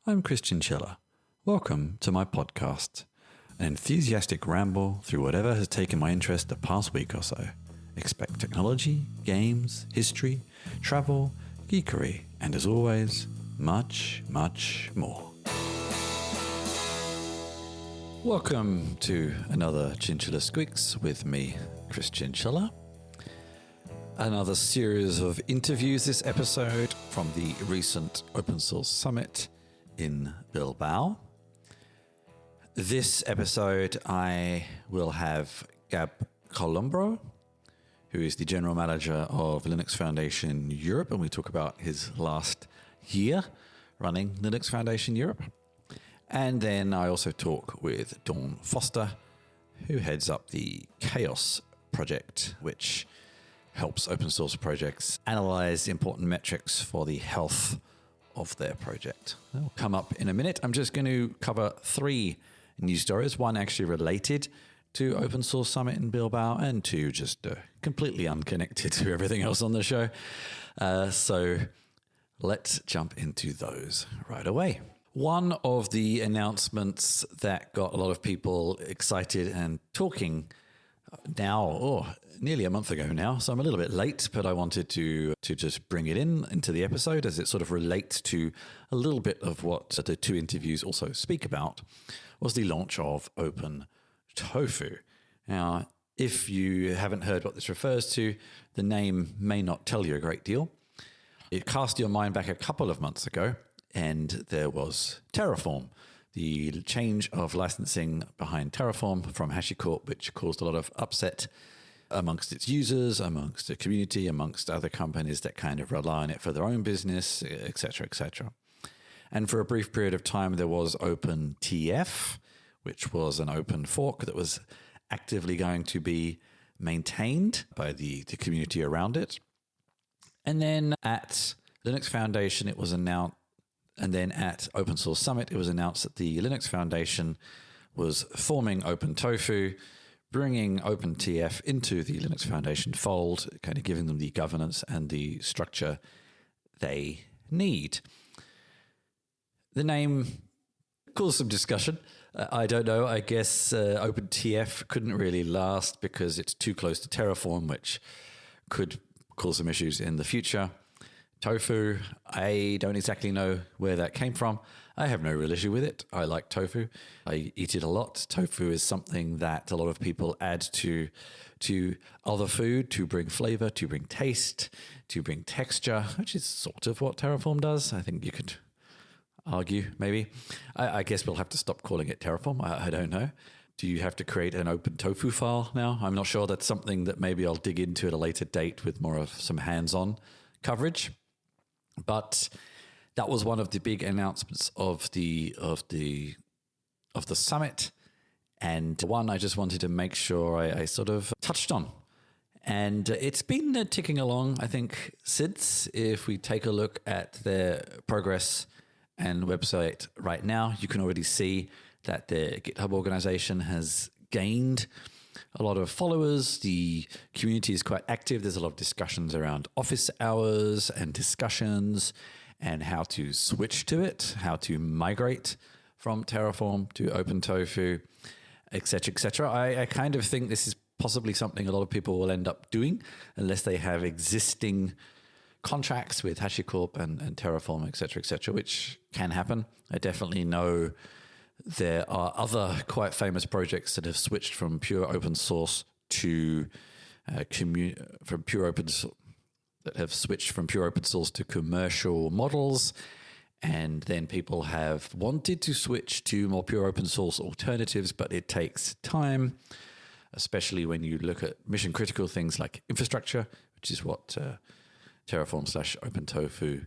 I'm Christian Schiller. Welcome to my podcast, an enthusiastic ramble through whatever has taken my interest the past week or so. Expect technology, games, history, travel, geekery, and as always, much, much more. Welcome to another Chinchilla Squeaks with me, Christian Schiller. Another series of interviews this episode from the recent OSS Summit in Bilbao. This episode I will have Gab Columbro, who is the General Manager of Linux Foundation Europe, and we talk about his last year running Linux Foundation Europe. And then I also talk with Dawn Foster, who heads up the Chaos project, which helps open source projects analyze important metrics for the health of their project. They'll come up in a minute. I'm just going to cover three news stories, one actually related to OSS Summit in Bilbao, and two just completely unconnected to everything else on the show. So let's jump into those right away. One of the announcements that got a lot of people excited and talking nearly a month ago now, so I'm a little bit late, but I wanted to just bring it into the episode as it sort of relates to a little bit of what the two interviews also speak about, was the launch of Open Tofu. Now, if you haven't heard what this refers to, the name may not tell you a great deal. It cast your mind back a couple of months ago, and there was Terraform, the change of licensing behind Terraform from HashiCorp, which caused a lot of upset amongst its users, amongst the community, amongst other companies that kind of rely on it for their own business, etc., etc. And for a brief period of time, there was OpenTF, which was an open fork that was actively going to be maintained by the community around it. And then at Linux Foundation, it was announced, and then at OSS Summit, it was announced that the Linux Foundation was forming OpenTofu, bringing OpenTF into the Linux Foundation fold, kind of giving them the governance and the structure they need. The name caused some discussion. I don't know. I guess OpenTF couldn't really last because it's too close to Terraform, which could cause some issues in the future. Tofu, I don't exactly know where that came from. I have no real issue with it. I like tofu. I eat it a lot. Tofu is something that a lot of people add to other food to bring flavor, to bring taste, to bring texture, which is sort of what Terraform does. I think you could argue, maybe. I guess we'll have to stop calling it Terraform. I don't know. Do you have to create an open tofu file now? I'm not sure. That's something that maybe I'll dig into at a later date with more of some hands-on coverage. But that was one of the big announcements of the summit, and one I just wanted to make sure I sort of touched on. And it's been ticking along, I think, since. If we take a look at their progress and website right now, you can already see that their GitHub organization has gained a lot of followers. The community is quite active. There's a lot of discussions around office hours and discussions and how to switch to it, how to migrate from Terraform to OpenTofu, etc., etc. I kind of think this is possibly something a lot of people will end up doing unless they have existing contracts with HashiCorp and Terraform, etc., which can happen. I definitely know there are other quite famous projects that have switched from pure open source to pure open source to commercial models, and then people have wanted to switch to more pure open source alternatives, but it takes time, especially when you look at mission critical things like infrastructure, which is what Terraform/OpenTofu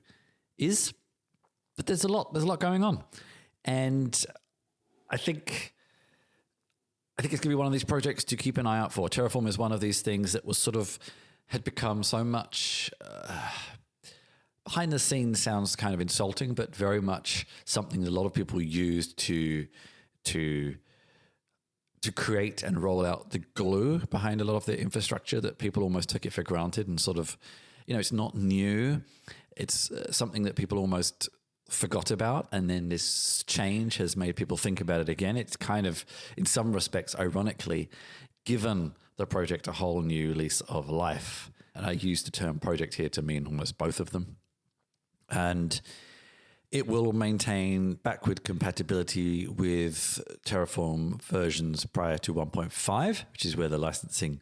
is. But there's a lot going on, and I think it's going to be one of these projects to keep an eye out for. Terraform is one of these things that was sort of had become so much behind the scenes. Sounds kind of insulting, but very much something that a lot of people used to create and roll out the glue behind a lot of the infrastructure, that people almost took it for granted and sort of, it's not new. It's something that people almost forgot about, and then this change has made people think about it again. It's kind of, in some respects, ironically, given the project a whole new lease of life. And I use the term project here to mean almost both of them. And it will maintain backward compatibility with Terraform versions prior to 1.5, which is where the licensing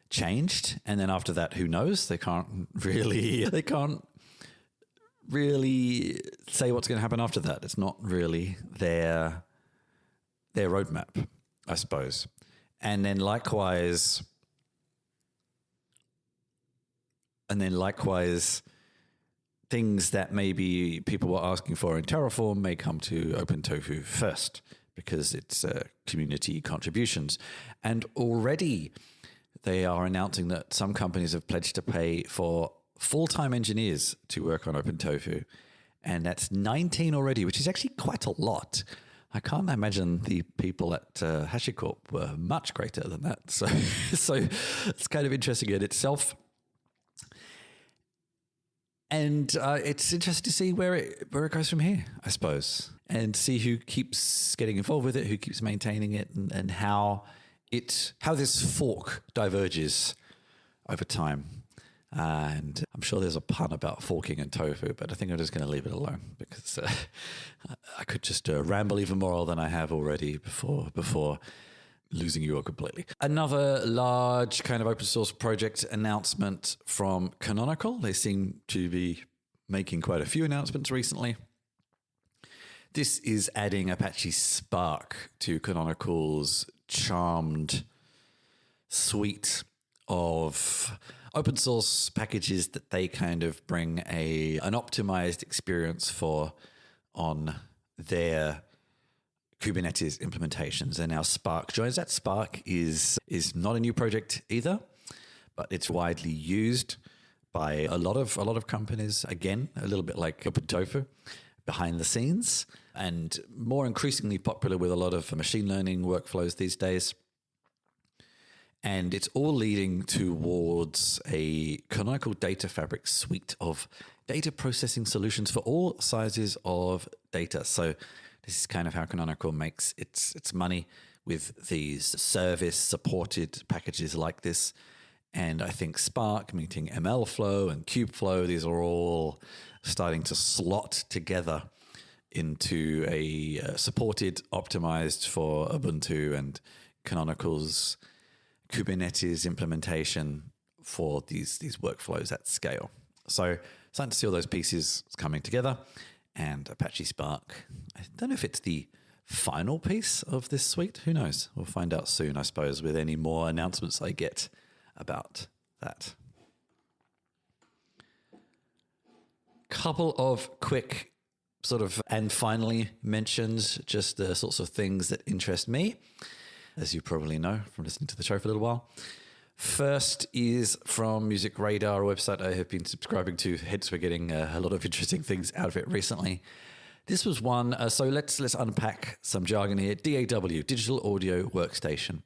changed. And then after that, who knows? They can't really say what's going to happen after that. It's not really their roadmap, I suppose. And then likewise, things that maybe people were asking for in Terraform may come to OpenTofu first because it's community contributions. And already they are announcing that some companies have pledged to pay for full-time engineers to work on OpenTofu. And that's 19 already, which is actually quite a lot. I can't imagine the people at HashiCorp were much greater than that. So it's kind of interesting in itself. And it's interesting to see where it goes from here, I suppose, and see who keeps getting involved with it, who keeps maintaining it, and how this fork diverges over time. And I'm sure there's a pun about forking and tofu, but I think I'm just going to leave it alone because I could just ramble even more than I have already before losing you all completely. Another large kind of open source project announcement from Canonical. They seem to be making quite a few announcements recently. This is adding Apache Spark to Canonical's charmed suite of open source packages that they kind of bring an optimized experience for on their Kubernetes implementations, and now Spark joins that. Spark is not a new project either, but it's widely used by a lot of companies. Again, a little bit like OpenTofu, behind the scenes, and more increasingly popular with a lot of machine learning workflows these days. And it's all leading towards a Canonical Data Fabric suite of data processing solutions for all sizes of data. So this is kind of how Canonical makes its money with these service-supported packages like this. And I think Spark, meeting MLflow and Kubeflow, these are all starting to slot together into a supported, optimized for Ubuntu and Canonical's Kubernetes implementation for these workflows at scale. So starting to see all those pieces coming together. And Apache Spark, I don't know if it's the final piece of this suite. Who knows? We'll find out soon, I suppose, with any more announcements I get about that. Couple of quick sort of and finally mentions, just the sorts of things that interest me, as you probably know from listening to the show for a little while. First is from Music Radar, a website I have been subscribing to, hence we're getting a lot of interesting things out of it recently. This was one, so let's unpack some jargon here. DAW, Digital Audio Workstation.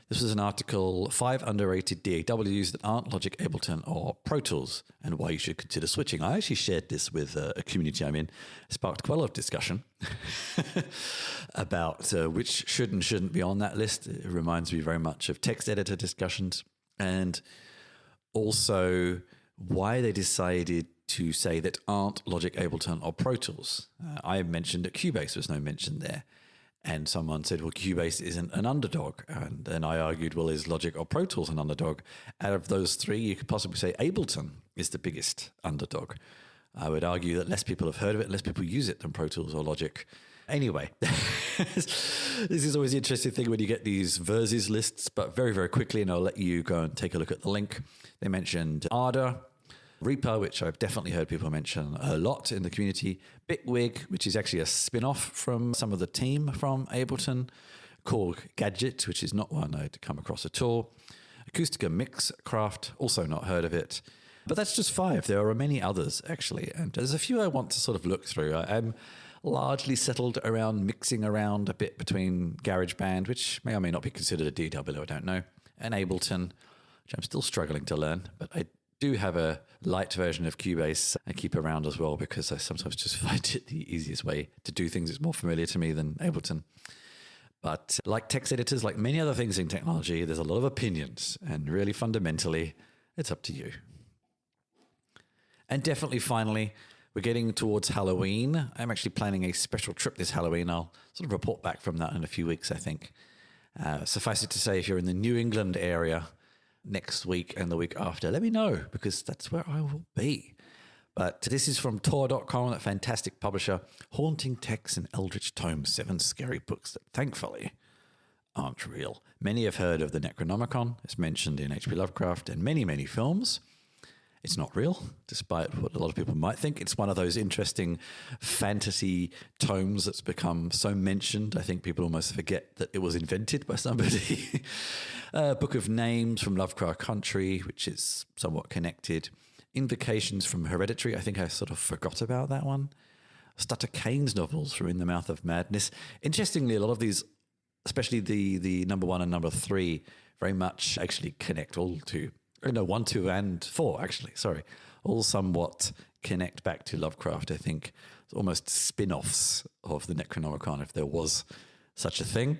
This was an article, 5 underrated DAWs that aren't Logic, Ableton, or Pro Tools, and why you should consider switching. I actually shared this with a community I'm in. It sparked quite a lot of discussion about which should and shouldn't be on that list. It reminds me very much of text editor discussions, and also why they decided to say that aren't Logic, Ableton, or Pro Tools. I mentioned that Cubase was no mention there. And someone said, well, Cubase isn't an underdog. And then I argued, well, is Logic or Pro Tools an underdog? Out of those three, you could possibly say Ableton is the biggest underdog. I would argue that less people have heard of it, less people use it than Pro Tools or Logic. Anyway, this is always the interesting thing when you get these versus lists, but very, very quickly, and I'll let you go and take a look at the link. They mentioned Arda, Reaper, which I've definitely heard people mention a lot in the community, Bitwig, which is actually a spin-off from some of the team from Ableton, Korg Gadget, which is not one I'd come across at all, Acoustica Mixcraft, also not heard of it. But that's just 5. There are many others, actually, and there's a few I want to sort of look through. I'm largely settled around mixing around a bit between GarageBand, which may or may not be considered a DAW, I don't know, and Ableton, which I'm still struggling to learn, but I do have a light version of Cubase I keep around as well, because I sometimes just find it the easiest way to do things. It's more familiar to me than Ableton. But like text editors, like many other things in technology, there's a lot of opinions, and really fundamentally, it's up to you. And definitely, finally, we're getting towards Halloween. I'm actually planning a special trip this Halloween. I'll sort of report back from that in a few weeks, I think. Suffice it to say, if you're in the New England area next week and the week after, let me know, because that's where I will be. But this is from Tor.com, that fantastic publisher. Haunting Texts and Eldritch Tomes, 7 scary books that thankfully aren't real. Many have heard of the Necronomicon. It's mentioned in H.P. Lovecraft and many, many films. It's not real, despite what a lot of people might think. It's one of those interesting fantasy tomes that's become so mentioned, I think people almost forget that it was invented by somebody. Book of Names from Lovecraft Country, which is somewhat connected. Invocations from Hereditary. I think I sort of forgot about that one. Stutter Kane's novels from In the Mouth of Madness. Interestingly, a lot of these, especially the number 1 and number 3, very much actually connect all to... No, 1, 2, and 4, actually. Sorry. All somewhat connect back to Lovecraft, I think. It's almost spin-offs of the Necronomicon, if there was such a thing.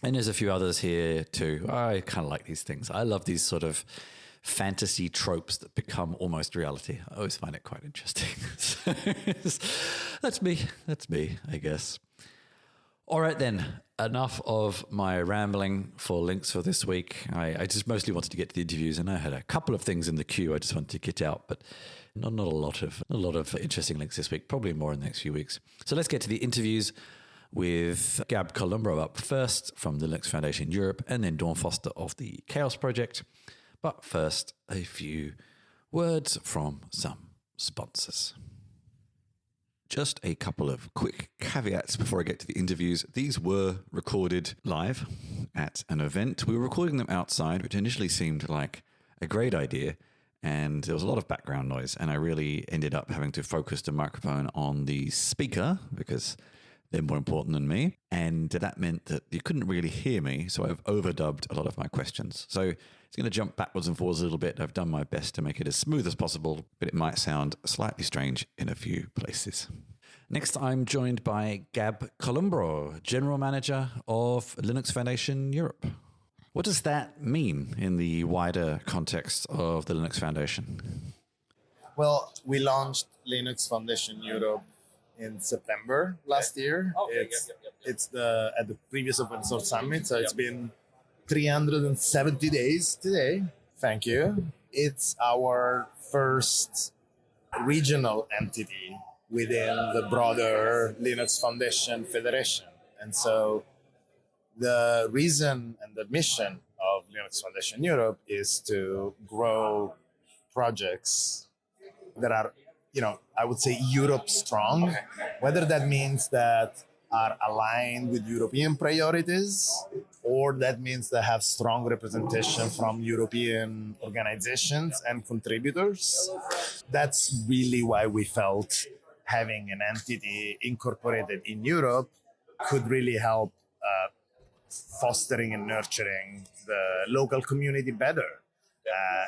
And there's a few others here, too. I kind of like these things. I love these sort of fantasy tropes that become almost reality. I always find it quite interesting. So, that's me, I guess. All right, then. Enough of my rambling for links for this week. I just mostly wanted to get to the interviews, and I had a couple of things in the queue I just wanted to get out, but not a lot of interesting links this week. Probably more in the next few weeks. So let's get to the interviews with Gab Columbro up first from the Linux Foundation Europe, and then Dawn Foster of the Chaos Project. But first, a few words from some sponsors. Just a couple of quick caveats before I get to the interviews. These were recorded live at an event. We were recording them outside, which initially seemed like a great idea, and there was a lot of background noise, and I really ended up having to focus the microphone on the speaker because they're more important than me, and that meant that you couldn't really hear me, so I've overdubbed a lot of my questions. So it's going to jump backwards and forwards a little bit. I've done my best to make it as smooth as possible, but it might sound slightly strange in a few places. Next, I'm joined by Gab Columbro, General Manager of Linux Foundation Europe. What does that mean in the wider context of the Linux Foundation? Well, we launched Linux Foundation Europe in September last year. It's at the previous Open Source Summit, so it's been 370 days today. Thank you. It's our first regional entity within the broader Linux Foundation Federation. And so the reason and the mission of Linux Foundation Europe is to grow projects that are, I would say Europe strong, whether that means that are aligned with European priorities, or that means they have strong representation from European organizations and contributors. That's really why we felt having an entity incorporated in Europe could really help fostering and nurturing the local community better.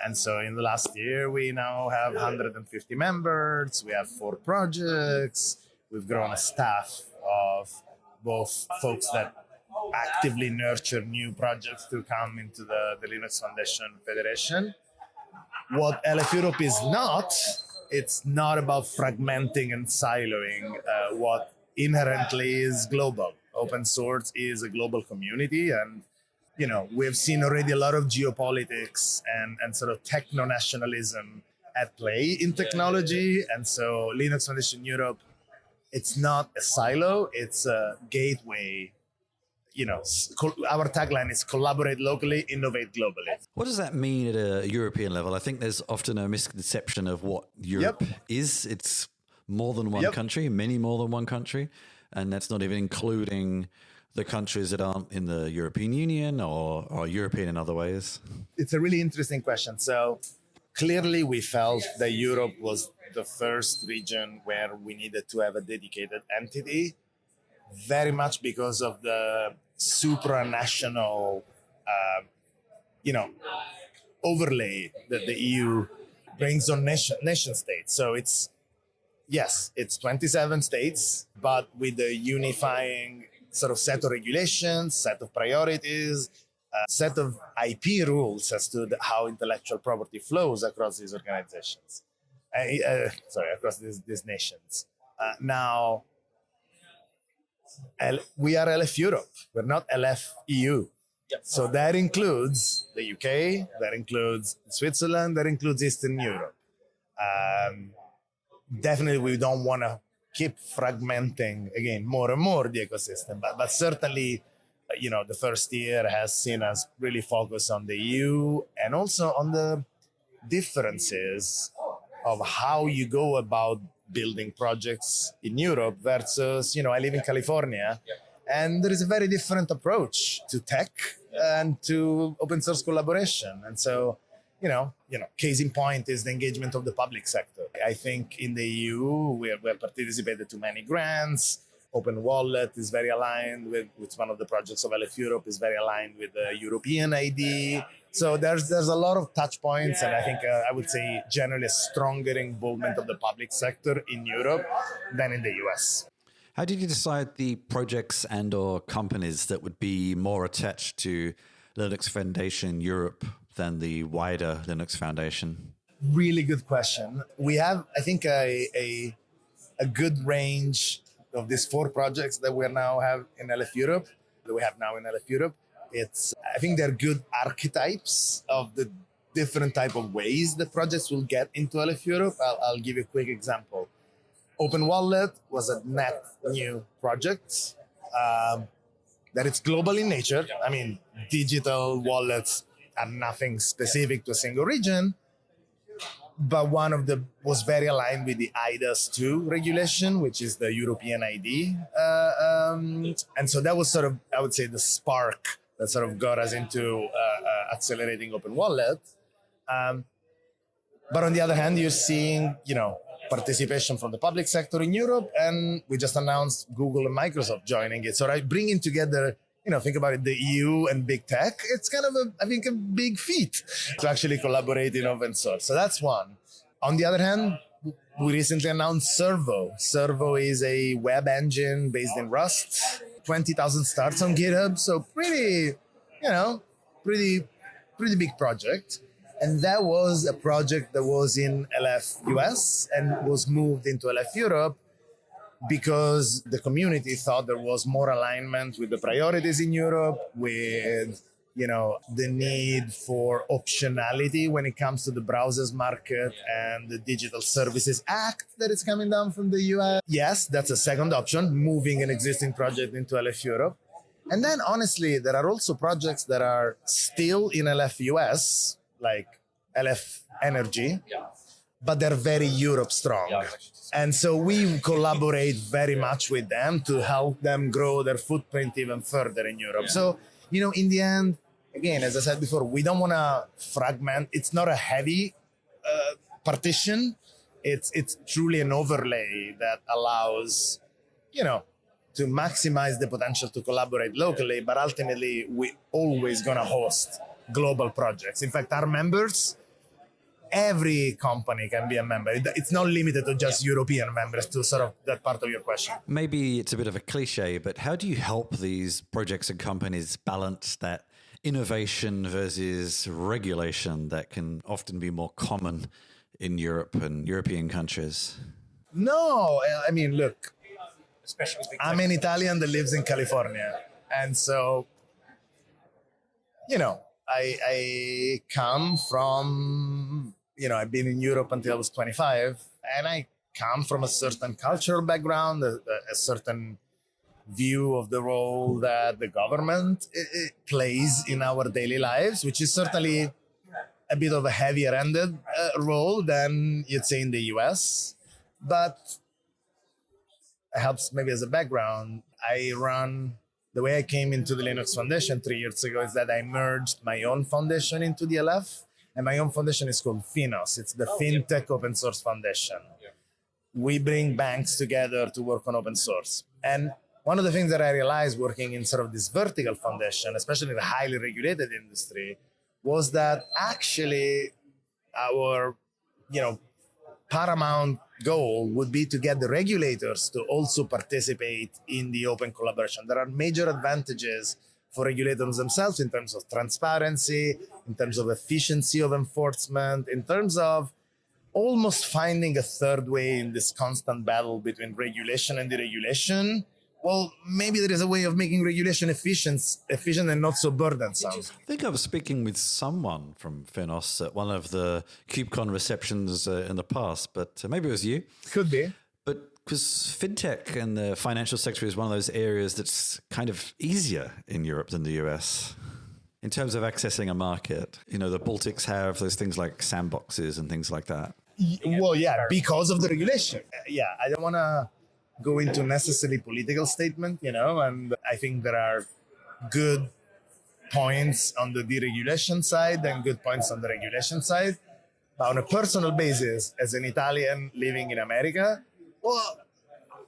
And so in the last year, we now have 150 members, we have 4 projects, we've grown a staff of both folks that actively nurture new projects to come into the Linux Foundation Federation. What LF Europe is not, it's not about fragmenting and siloing what inherently is global. Open source is a global community, and we've seen already a lot of geopolitics and sort of techno-nationalism at play in technology. And so Linux Foundation Europe, it's not a silo, it's a gateway. Our tagline is collaborate locally, innovate globally. What does that mean at a European level? I think there's often a misconception of what Europe is. It's more than one country, many more than one country. And that's not even including the countries that aren't in the European Union or are European in other ways. It's a really interesting question. So clearly we felt that Europe was the first region where we needed to have a dedicated entity, very much because of the supranational, overlay that the EU brings on nation states. So yes, it's 27 states, but with a unifying sort of set of regulations, set of priorities, set of IP rules as to how intellectual property flows across these organizations. Across these nations. Now, we are LF Europe. We're not LF EU. Yep. So that includes the UK, that includes Switzerland, that includes Eastern Europe. Definitely, we don't want to keep fragmenting again more and more the ecosystem, but certainly, the first year has seen us really focus on the EU and also on the differences of how you go about building projects in Europe versus, I live in California, and there is a very different approach to tech and to open source collaboration. And so, case in point is the engagement of the public sector. I think in the EU, we have participated to many grants. Open Wallet is very aligned with one of the projects of LF Europe, is very aligned with the European ID. So there's a lot of touch points, and I think I would say generally a stronger involvement of the public sector in Europe than in the US. How did you decide the projects and or companies that would be more attached to Linux Foundation Europe than the wider Linux Foundation? Really good question. We have, I think, a good range of these 4 projects that we now have in LF Europe, I think they're good archetypes of the different type of ways the projects will get into LF Europe. I'll give you a quick example. Open Wallet was a net new project that it's global in nature. I mean, digital wallets are nothing specific to a single region, but one of them was very aligned with the IDAS 2 regulation, which is the European ID. And so that was sort of, I would say, the spark that sort of got us into accelerating Open Wallet. But on the other hand, you're seeing, participation from the public sector in Europe, and we just announced Google and Microsoft joining it. So bringing together, think about it, the EU and big tech, it's kind of I think a big feat to actually collaborate in open source. So that's one. On the other hand, we recently announced Servo. Servo is a web engine based in Rust, 20,000 starts on GitHub. So pretty big project. And that was a project that was in LF US and was moved into LF Europe because the community thought there was more alignment with the priorities in Europe, with the need for optionality when it comes to the browsers market and the Digital Services Act that is coming down from the US. Yes, that's a second option, moving an existing project into LF Europe. And then honestly, there are also projects that are still in LF US, like LF Energy, but they're very Europe strong. And so we collaborate very much with them to help them grow their footprint even further in Europe. So, in the end, again, as I said before, we don't want to fragment. It's not a heavy partition. It's truly an overlay that allows, to maximize the potential to collaborate locally, but ultimately we always going to host global projects. In fact, our members, every company can be a member. It's not limited to just European members, to sort of that part of your question. Maybe it's a bit of a cliche, but how do you help these projects and companies balance that innovation versus regulation that can often be more common in Europe and European countries? No, I mean, look, I'm an Italian that lives in California. And so, I come from, I've been in Europe until I was 25, and I come from a certain cultural background, a certain view of the role that the government plays in our daily lives, which is certainly a bit of a heavier-handed role than you'd say in the US. But it helps maybe as a background. The way I came into the Linux Foundation 3 years ago is that I merged my own foundation into the LF, and my own foundation is called FINOS. It's the FinTech Open Source Foundation. We bring banks together to work on open source. And one of the things that I realized working in sort of this vertical foundation, especially in a highly regulated industry, was that actually our you know, paramount goal would be to get the regulators to also participate in the open collaboration. There are major advantages for regulators themselves in terms of transparency, in terms of efficiency of enforcement, in terms of almost finding a third way in this constant battle between regulation and deregulation. Well, maybe there is a way of making regulation efficient and not so burdensome. I think I was speaking with someone from Finos at one of the KubeCon receptions in the past, but maybe it was you. Could be. But because fintech and the financial sector is one of those areas that's kind of easier in Europe than the US in terms of accessing a market. You know, the Baltics have those things like sandboxes and things like that. Well, yeah, because of the regulation. Yeah, I don't want to go into necessarily political statement, and I think there are good points on the deregulation side and good points on the regulation side. But on a personal basis, as an Italian living in America, well,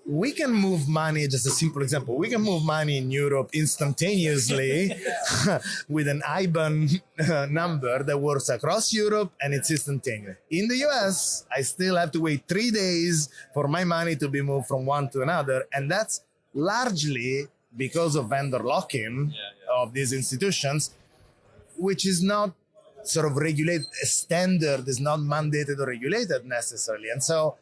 we can move money, just a simple example, we can move money in Europe instantaneously with an IBAN number that works across Europe, and it's instantaneous. In the US, I still have to wait 3 days for my money to be moved from one to another. And that's largely because of vendor lock-in of these institutions, which is not sort of regulated, standard is not mandated or regulated necessarily. And so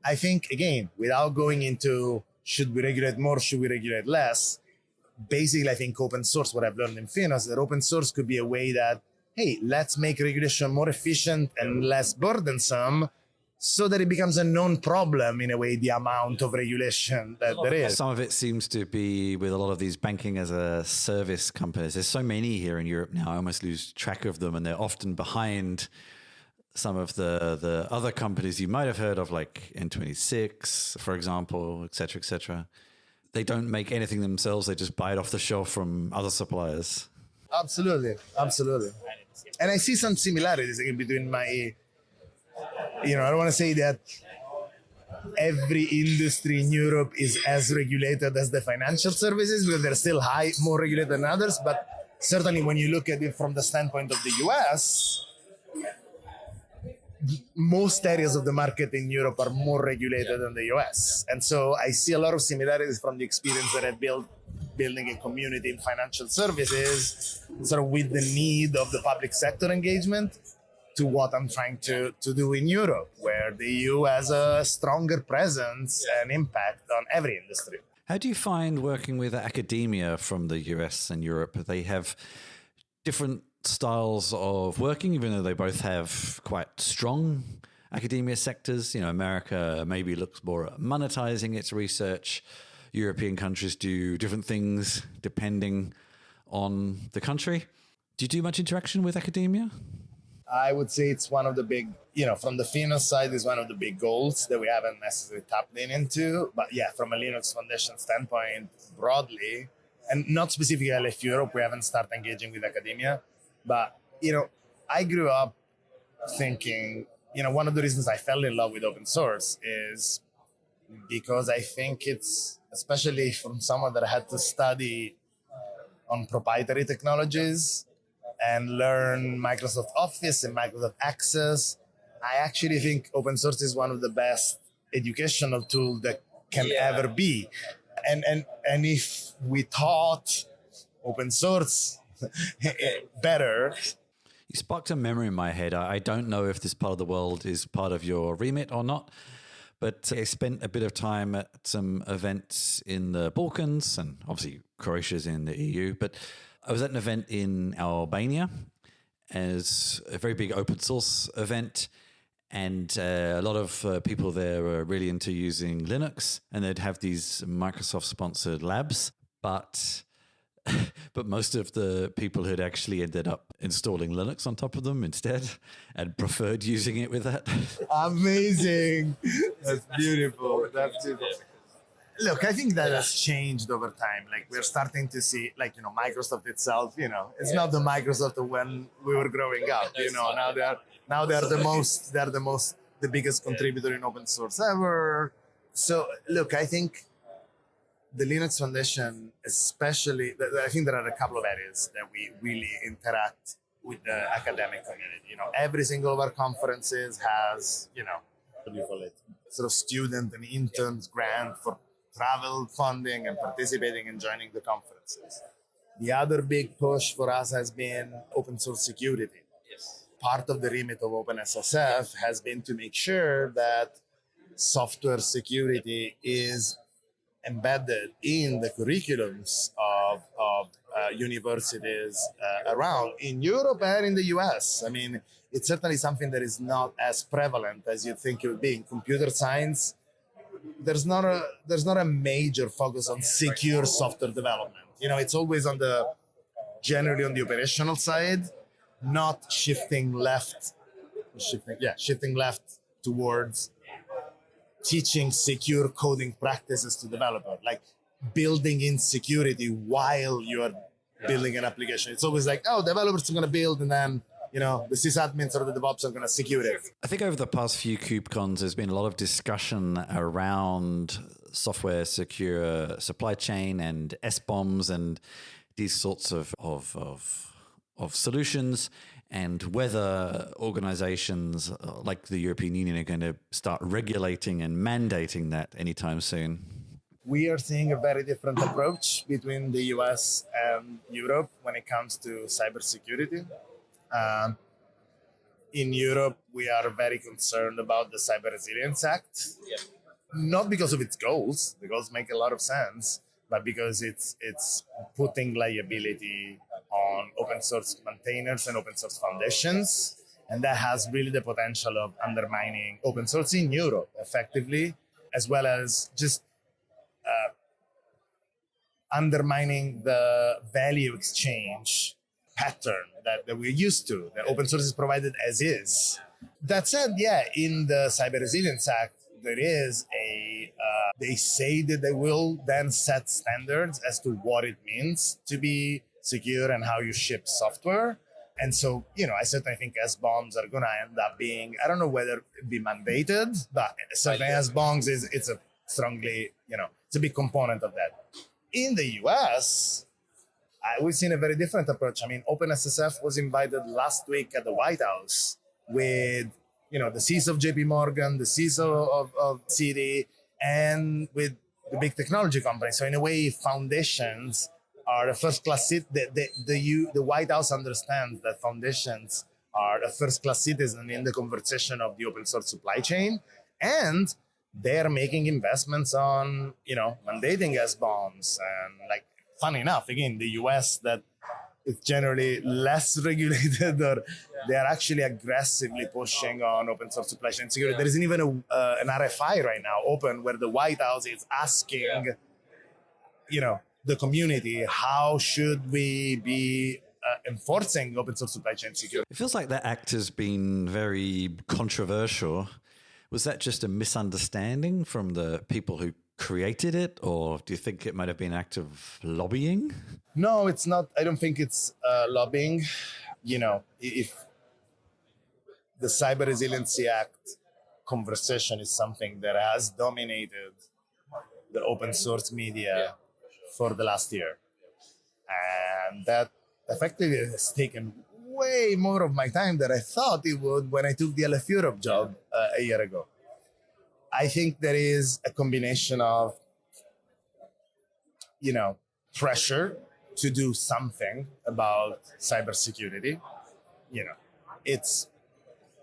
I think, again, without going into should we regulate more, should we regulate less, basically I think open source, what I've learned in Finos, that open source could be a way that, hey, let's make regulation more efficient and less burdensome so that it becomes a known problem in a way, the amount of regulation that there is. Some of it seems to be with a lot of these banking as a service companies. There's so many here in Europe now, I almost lose track of them, and they're often behind some of the other companies you might have heard of, like N26, for example, et cetera, et cetera. They don't make anything themselves. They just buy it off the shelf from other suppliers. Absolutely. Absolutely. And I see some similarities again between my, I don't want to say that every industry in Europe is as regulated as the financial services, because they're still more regulated than others. But certainly when you look at it from the standpoint of the US, most areas of the market in Europe are more regulated than the US. And so I see a lot of similarities from the experience that I built building a community in financial services, sort of with the need of the public sector engagement, to what I'm trying to do in Europe, where the EU has a stronger presence and impact on every industry. How do you find working with academia from the US and Europe? They have different styles of working, even though they both have quite strong academia sectors. America maybe looks more at monetizing its research. European countries do different things depending on the country. Do you do much interaction with academia? I would say it's one of the big, from the Finos side, is one of the big goals that we haven't necessarily tapped into. But yeah, from a Linux Foundation standpoint, broadly, and not specifically LF Europe, we haven't started engaging with academia. But, I grew up thinking, one of the reasons I fell in love with open source is because I think it's, especially from someone that had to study on proprietary technologies and learn Microsoft Office and Microsoft Access, I actually think open source is one of the best educational tools that can ever be. And if we taught open source better. You sparked a memory in my head. I don't know if this part of the world is part of your remit or not, but I spent a bit of time at some events in the Balkans, and obviously Croatia's in the EU, but I was at an event in Albania as a very big open source event, and a lot of people there were really into using Linux, and they'd have these Microsoft-sponsored labs, but most of the people had actually ended up installing Linux on top of them instead and preferred using it with that. Amazing. That's beautiful. That's beautiful. Look, I think that has changed over time. Like, we're starting to see, Microsoft itself, it's not the Microsoft of when we were growing up, now they're the biggest contributor in open source ever. So look, I think the Linux Foundation, especially, I think there are a couple of areas that we really interact with the academic community. Every single of our conferences has, what do you call it? Sort of student and interns grant for travel funding and participating and joining the conferences. The other big push for us has been open source security. Yes. Part of the remit of OpenSSF has been to make sure that software security is embedded in the curriculums of universities around in Europe and in the US. I mean, it's certainly something that is not as prevalent as you think it would be. In computer science, there's not a major focus on secure software development. It's always generally on the operational side, not shifting left towards teaching secure coding practices to developers, like building in security while you are building an application. It's always like, oh, developers are going to build, and then the sysadmins or the DevOps are going to secure it. I think over the past few KubeCons, there's been a lot of discussion around software secure supply chain and SBOMs and these sorts of solutions, and whether organizations like the European Union are going to start regulating and mandating that anytime soon. We are seeing a very different approach between the US and Europe when it comes to cybersecurity. In Europe, we are very concerned about the Cyber Resilience Act, not because of its goals. The goals make a lot of sense, but because it's putting liability on open source maintainers and open source foundations, and that has really the potential of undermining open source in Europe effectively, as well as just undermining the value exchange pattern that we're used to. The open source is provided as is. That said, in the Cyber Resilience Act, there is they say that they will then set standards as to what it means to be secure and how you ship software. And so, I certainly think SBOMs are going to end up being, I don't know whether it be mandated, but certainly SBOMs it's a strongly, it's a big component of that. In the US, we've seen a very different approach. I mean, OpenSSF was invited last week at the White House with, the CISO of JP Morgan, the CISO of CD, and with the big technology companies. So in a way, foundations are a first-class the White House understands that foundations are a first-class citizen in the conversation of the open source supply chain, and they're making investments on, mandating SBOMs. And funny enough, again, the US that is generally less regulated, or they're actually aggressively pushing on open source supply chain security. There isn't even an RFI right now open where the White House is asking, the community, how should we be enforcing open source supply chain security? It feels like that act has been very controversial. Was that just a misunderstanding from the people who created it, or do you think it might have been an act of lobbying? No, it's not. I don't think it's lobbying. If the Cyber Resiliency Act conversation is something that has dominated the open source media for the last year, and that effectively has taken way more of my time than I thought it would when I took the LF Europe job a year ago. I think there is a combination of, pressure to do something about cybersecurity. It's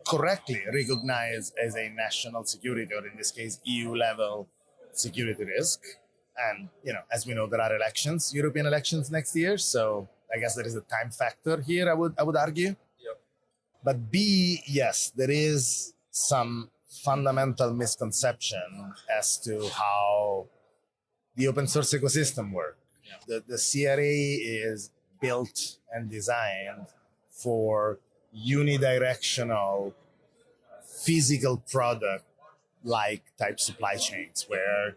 correctly recognized as a national security, or in this case, EU level security risk. And, as we know, there are European elections next year. So I guess there is a time factor here, I would argue. Yep. But B, yes, there is some fundamental misconception as to how the open source ecosystem works. Yeah. The CRA is built and designed for unidirectional physical product like type supply chains where,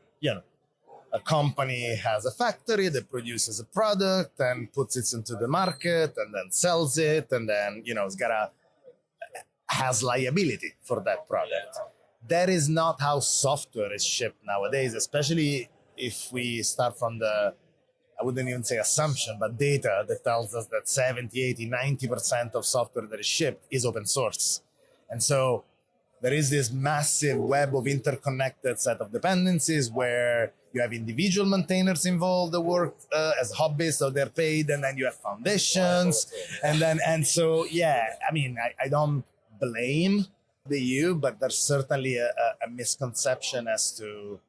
a company has a factory that produces a product and puts it into the market and then sells it, and then, has liability for that product. That is not how software is shipped nowadays, especially if we start from the I wouldn't even say assumption, but data that tells us that 70, 80, 90% of software that is shipped is open source. And so there is this massive web of interconnected set of dependencies where you have individual maintainers involved that work as hobbyists, so they're paid, and then you have foundations, and so I mean, I don't blame the EU, but there's certainly a misconception as to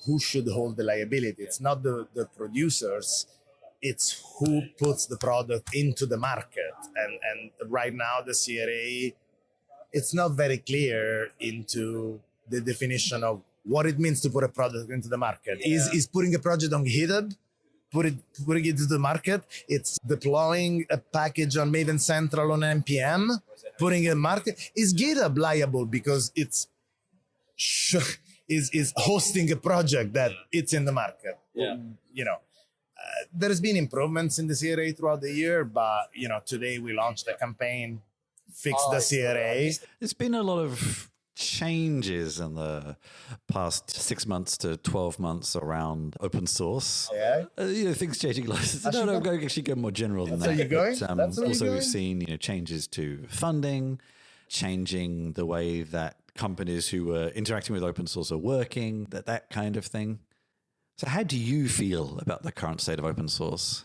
who should hold the liability. It's not the producers, it's who puts the product into the market. And right now the CRA, it's not very clear into the definition of what it means to put a product into the market. Is putting a project on GitHub, putting it into the market? It's deploying a package on Maven Central on NPM, putting it in market. Is GitHub liable because it's is hosting a project that it's in the market? There's been improvements in the CRA throughout the year, but today we launched a campaign, Fix the CRA. There's been a lot of changes in the past 6 months to 12 months around open source. Things changing. I'm going to actually go more general than that. Also, we've seen changes to funding, changing the way that companies who are interacting with open source are working, that kind of thing. So how do you feel about the current state of open source?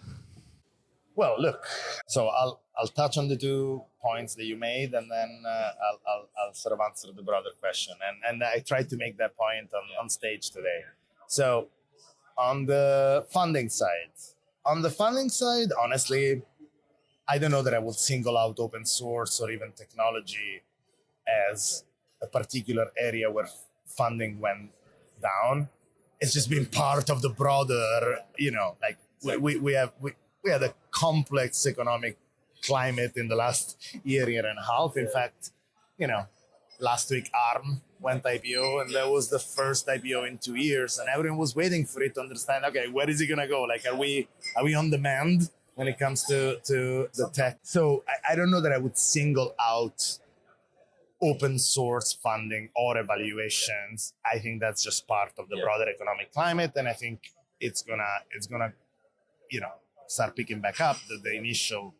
Well, look, so I'll touch on the 2 points that you made, and then I'll sort of answer the broader question. And I tried to make that point on stage today. So on the funding side, honestly, I don't know that I would single out open source or even technology as a particular area where funding went down. It's just been part of the broader, we had a complex economic climate in the last year and a half. In fact, last week ARM went IPO, and that was the first IPO in 2 years, and everyone was waiting for it to understand, okay, where is it gonna go? Like, are we on demand when it comes to the tech? So I don't know that I would single out open source funding or evaluations. I think that's just part of the broader economic climate, and I think it's gonna start picking back up. The initial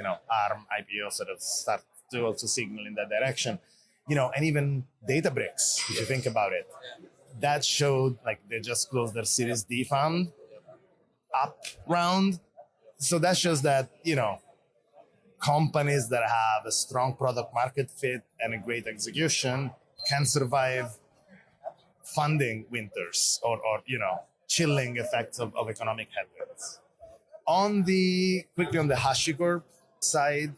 ARM IPO sort of start to also signal in that direction. And even Databricks, if you think about it, that showed, like, they just closed their Series D fund up round. So that shows that companies that have a strong product market fit and a great execution can survive funding winters or chilling effects of economic headwinds. Quickly on the HashiCorp side,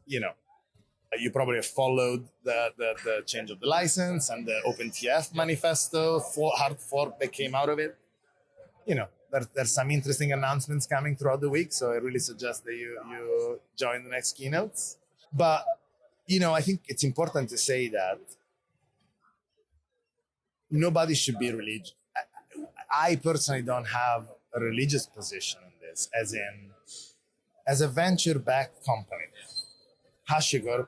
you probably have followed the change of the license and the OpenTF manifesto hard fork that came out of it. There's some interesting announcements coming throughout the week, so I really suggest that you join the next keynotes. But, I think it's important to say that nobody should be religious. I personally don't have a religious position in this, as a venture-backed company, HashiCorp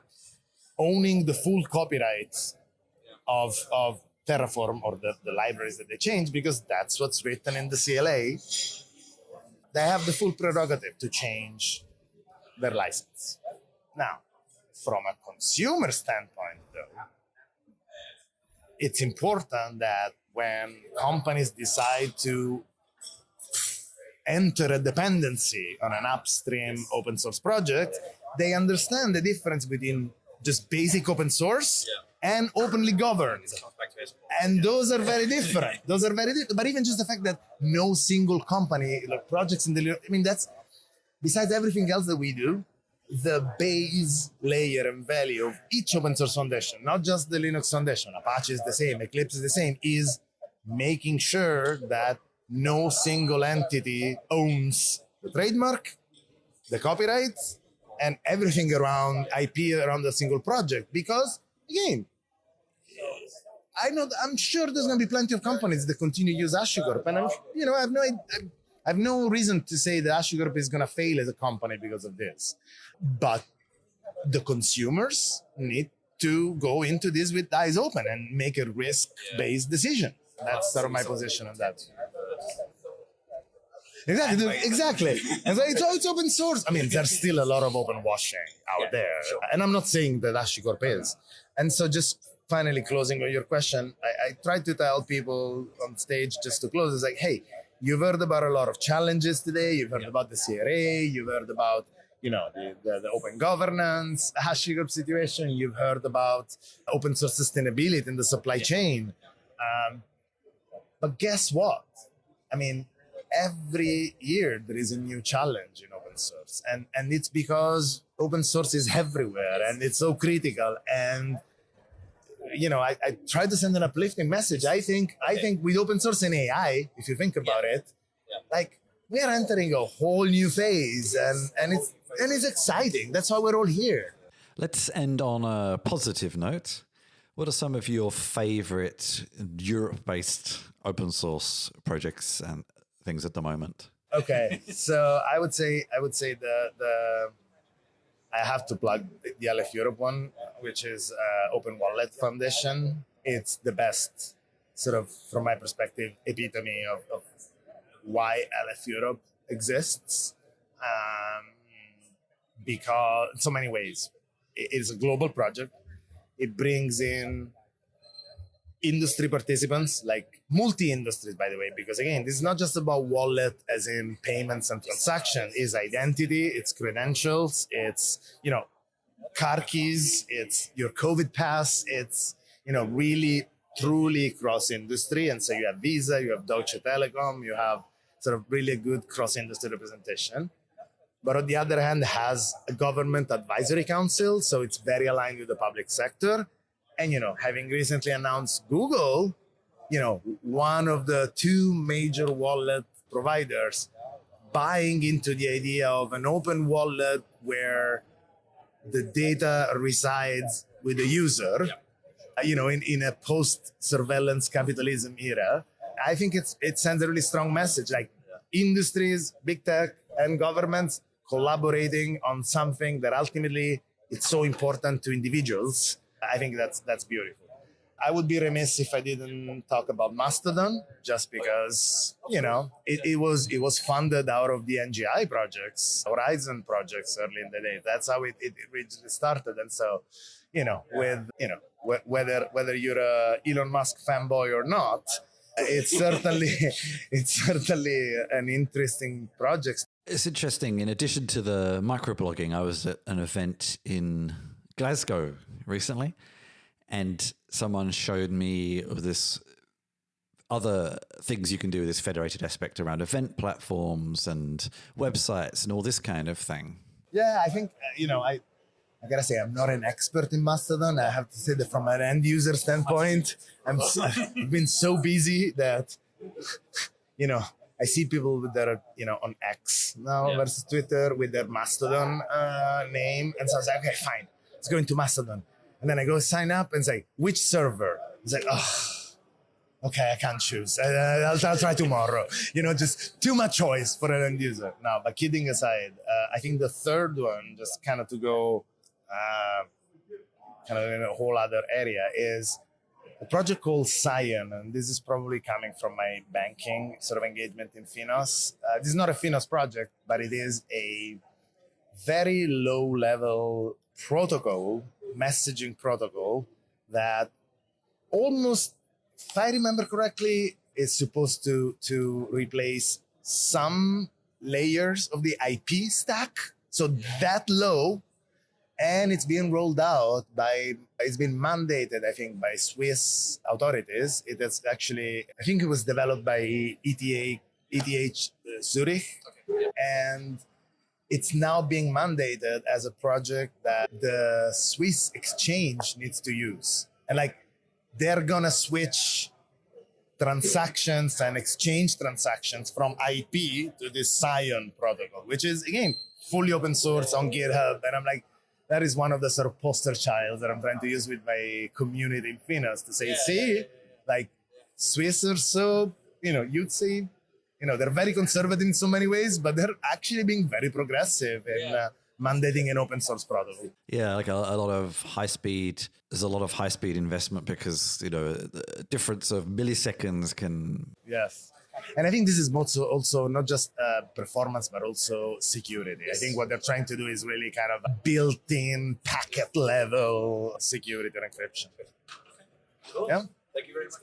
owning the full copyrights of Terraform or the libraries that they change, because that's what's written in the CLA. They have the full prerogative to change their license. Now, from a consumer standpoint, though, it's important that when companies decide to enter a dependency on an upstream open source project, they understand the difference between just basic open source and openly governed. And those are very different. But even just the fact that no single company, like projects that's, besides everything else that we do, the base layer and value of each open source foundation, not just the Linux Foundation, Apache is the same, Eclipse is the same, is making sure that no single entity owns the trademark, the copyrights, and everything around IP around a single project. Because, again, I'm sure there's going to be plenty of companies that continue to use HashiCorp, and I have no reason to say that HashiCorp is going to fail as a company because of this. But the consumers need to go into this with eyes open and make a risk-based decision. That's sort of my position on that. Exactly. And so it's open source. I mean, there's still a lot of open washing out there. And I'm not saying that HashiCorp is. And so just finally closing on your question, I try to tell people on stage just to close, it's like, hey, you've heard about a lot of challenges today. You've heard about the CRA. You've heard about, the open governance, HashiCorp situation. You've heard about open source sustainability in the supply chain. But guess what? I mean, every year there is a new challenge in open source. And it's because open source is everywhere and it's so critical. And, I try to send an uplifting message. I think with open source and AI, if you think about it, like we are entering a whole new phase and it's exciting. That's why we're all here. Let's end on a positive note. What are some of your favorite Europe-based open source projects and things at the moment? Okay, so I would say I have to plug the LF Europe one, which is Open Wallet Foundation. It's the best, sort of, from my perspective, epitome of why LF Europe exists. Because in so many ways, it is a global project. It brings in industry participants, like multi-industries, by the way, because again, this is not just about wallet as in payments and transaction. It's identity, it's credentials, it's, car keys, it's your COVID pass, it's, really truly cross-industry. And so you have Visa, you have Deutsche Telekom, you have sort of really good cross-industry representation. But on the other hand, has a government advisory council, so it's very aligned with the public sector. And, having recently announced Google, one of the two major wallet providers buying into the idea of an open wallet where the data resides with the user, in a post-surveillance capitalism era, I think it sends a really strong message, like industries, big tech, and governments collaborating on something that ultimately it's so important to individuals. I think that's beautiful. I would be remiss if I didn't talk about Mastodon, just because it was funded out of the NGI projects, Horizon projects early in the day. That's how it originally started. And so, whether you're a Elon Musk fanboy or not, it's certainly an interesting project. It's interesting. In addition to the microblogging, I was at an event in Glasgow recently, and someone showed me this other things you can do with this federated aspect around event platforms and websites and all this kind of thing. Yeah, I think, I gotta say, I'm not an expert in Mastodon. I have to say that from an end user standpoint, I've been so busy that, I see people with their, on X now versus Twitter with their Mastodon name. And so I was like, okay, fine, let's go into Mastodon. And then I go sign up and say, which server? It's like, okay, I can't choose. I'll try tomorrow. Just too much choice for an end user. No, but kidding aside, I think the third one, just kind of to go kind of in a whole other area, is a project called Scion. And this is probably coming from my banking sort of engagement in Finos. This is not a Finos project, but it is a very low level protocol, messaging protocol that almost, if I remember correctly, is supposed to replace some layers of the IP stack. So that low, and it's being rolled out it's been mandated, I think, by Swiss authorities. It is actually, I think it was developed by ETH Zurich. And it's now being mandated as a project that the Swiss exchange needs to use. And they're gonna switch transactions and exchange transactions from IP to this Scion protocol, which is, again, fully open source on GitHub. And I'm like, that is one of the sort of poster childs that I'm trying to use with my community in Finos to say, Swiss are so, you'd say, they're very conservative in so many ways, but they're actually being very progressive in mandating an open source protocol. Yeah, like a lot of high speed. There's a lot of high speed investment because the difference of milliseconds can. Yes, And I think this is also not just performance, but also security. I think what they're trying to do is really kind of built-in packet level security and encryption. Cool. Yeah. Thank you very much.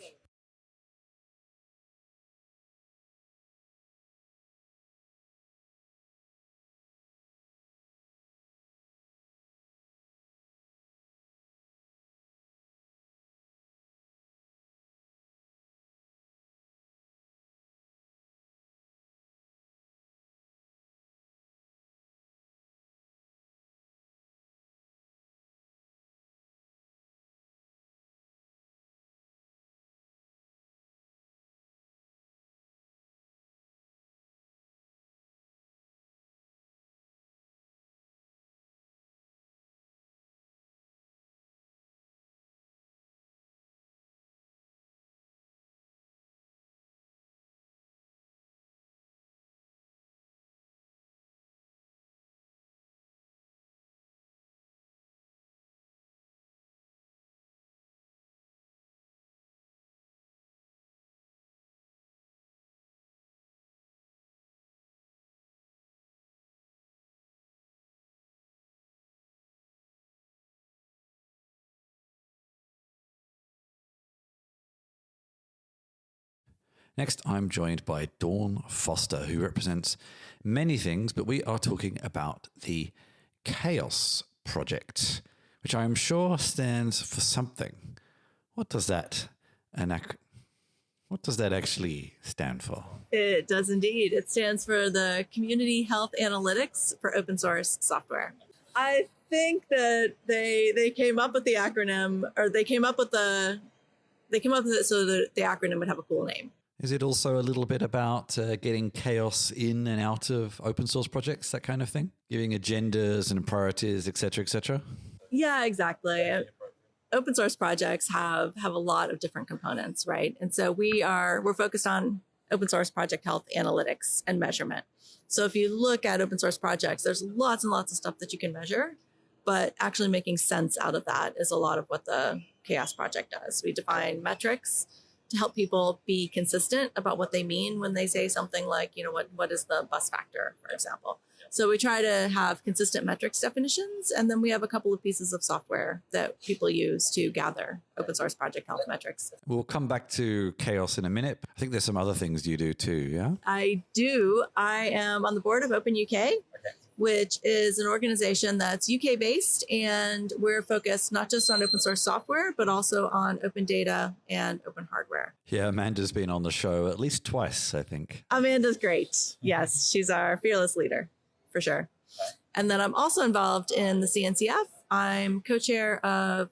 Next, I'm joined by Dawn Foster, who represents many things, but we are talking about the Chaos Project, which I am sure stands for something. What does that actually stand for? It does indeed. It stands for the Community Health Analytics for Open Source Software. I think that they came up with the acronym, or they came up with it so that the acronym would have a cool name. Is it also a little bit about getting chaos in and out of open source projects, that kind of thing? Giving agendas and priorities, et cetera, et cetera? Yeah, exactly. Open source projects have a lot of different components, right? And so we're focused on open source project health analytics and measurement. So if you look at open source projects, there's lots and lots of stuff that you can measure, but actually making sense out of that is a lot of what the Chaos Project does. We define metrics to help people be consistent about what they mean when they say something like, what is the bus factor, for example. So we try to have consistent metrics definitions, and then we have a couple of pieces of software that people use to gather open source project health metrics. We'll come back to chaos in a minute. I think there's some other things you do too, yeah? I do. I am on the board of Open UK, which is an organization that's UK-based, and we're focused not just on open source software, but also on open data and open hardware. Yeah, Amanda's been on the show at least twice, I think. Amanda's great. Yes, she's our fearless leader, for sure. And then I'm also involved in the CNCF. I'm co-chair of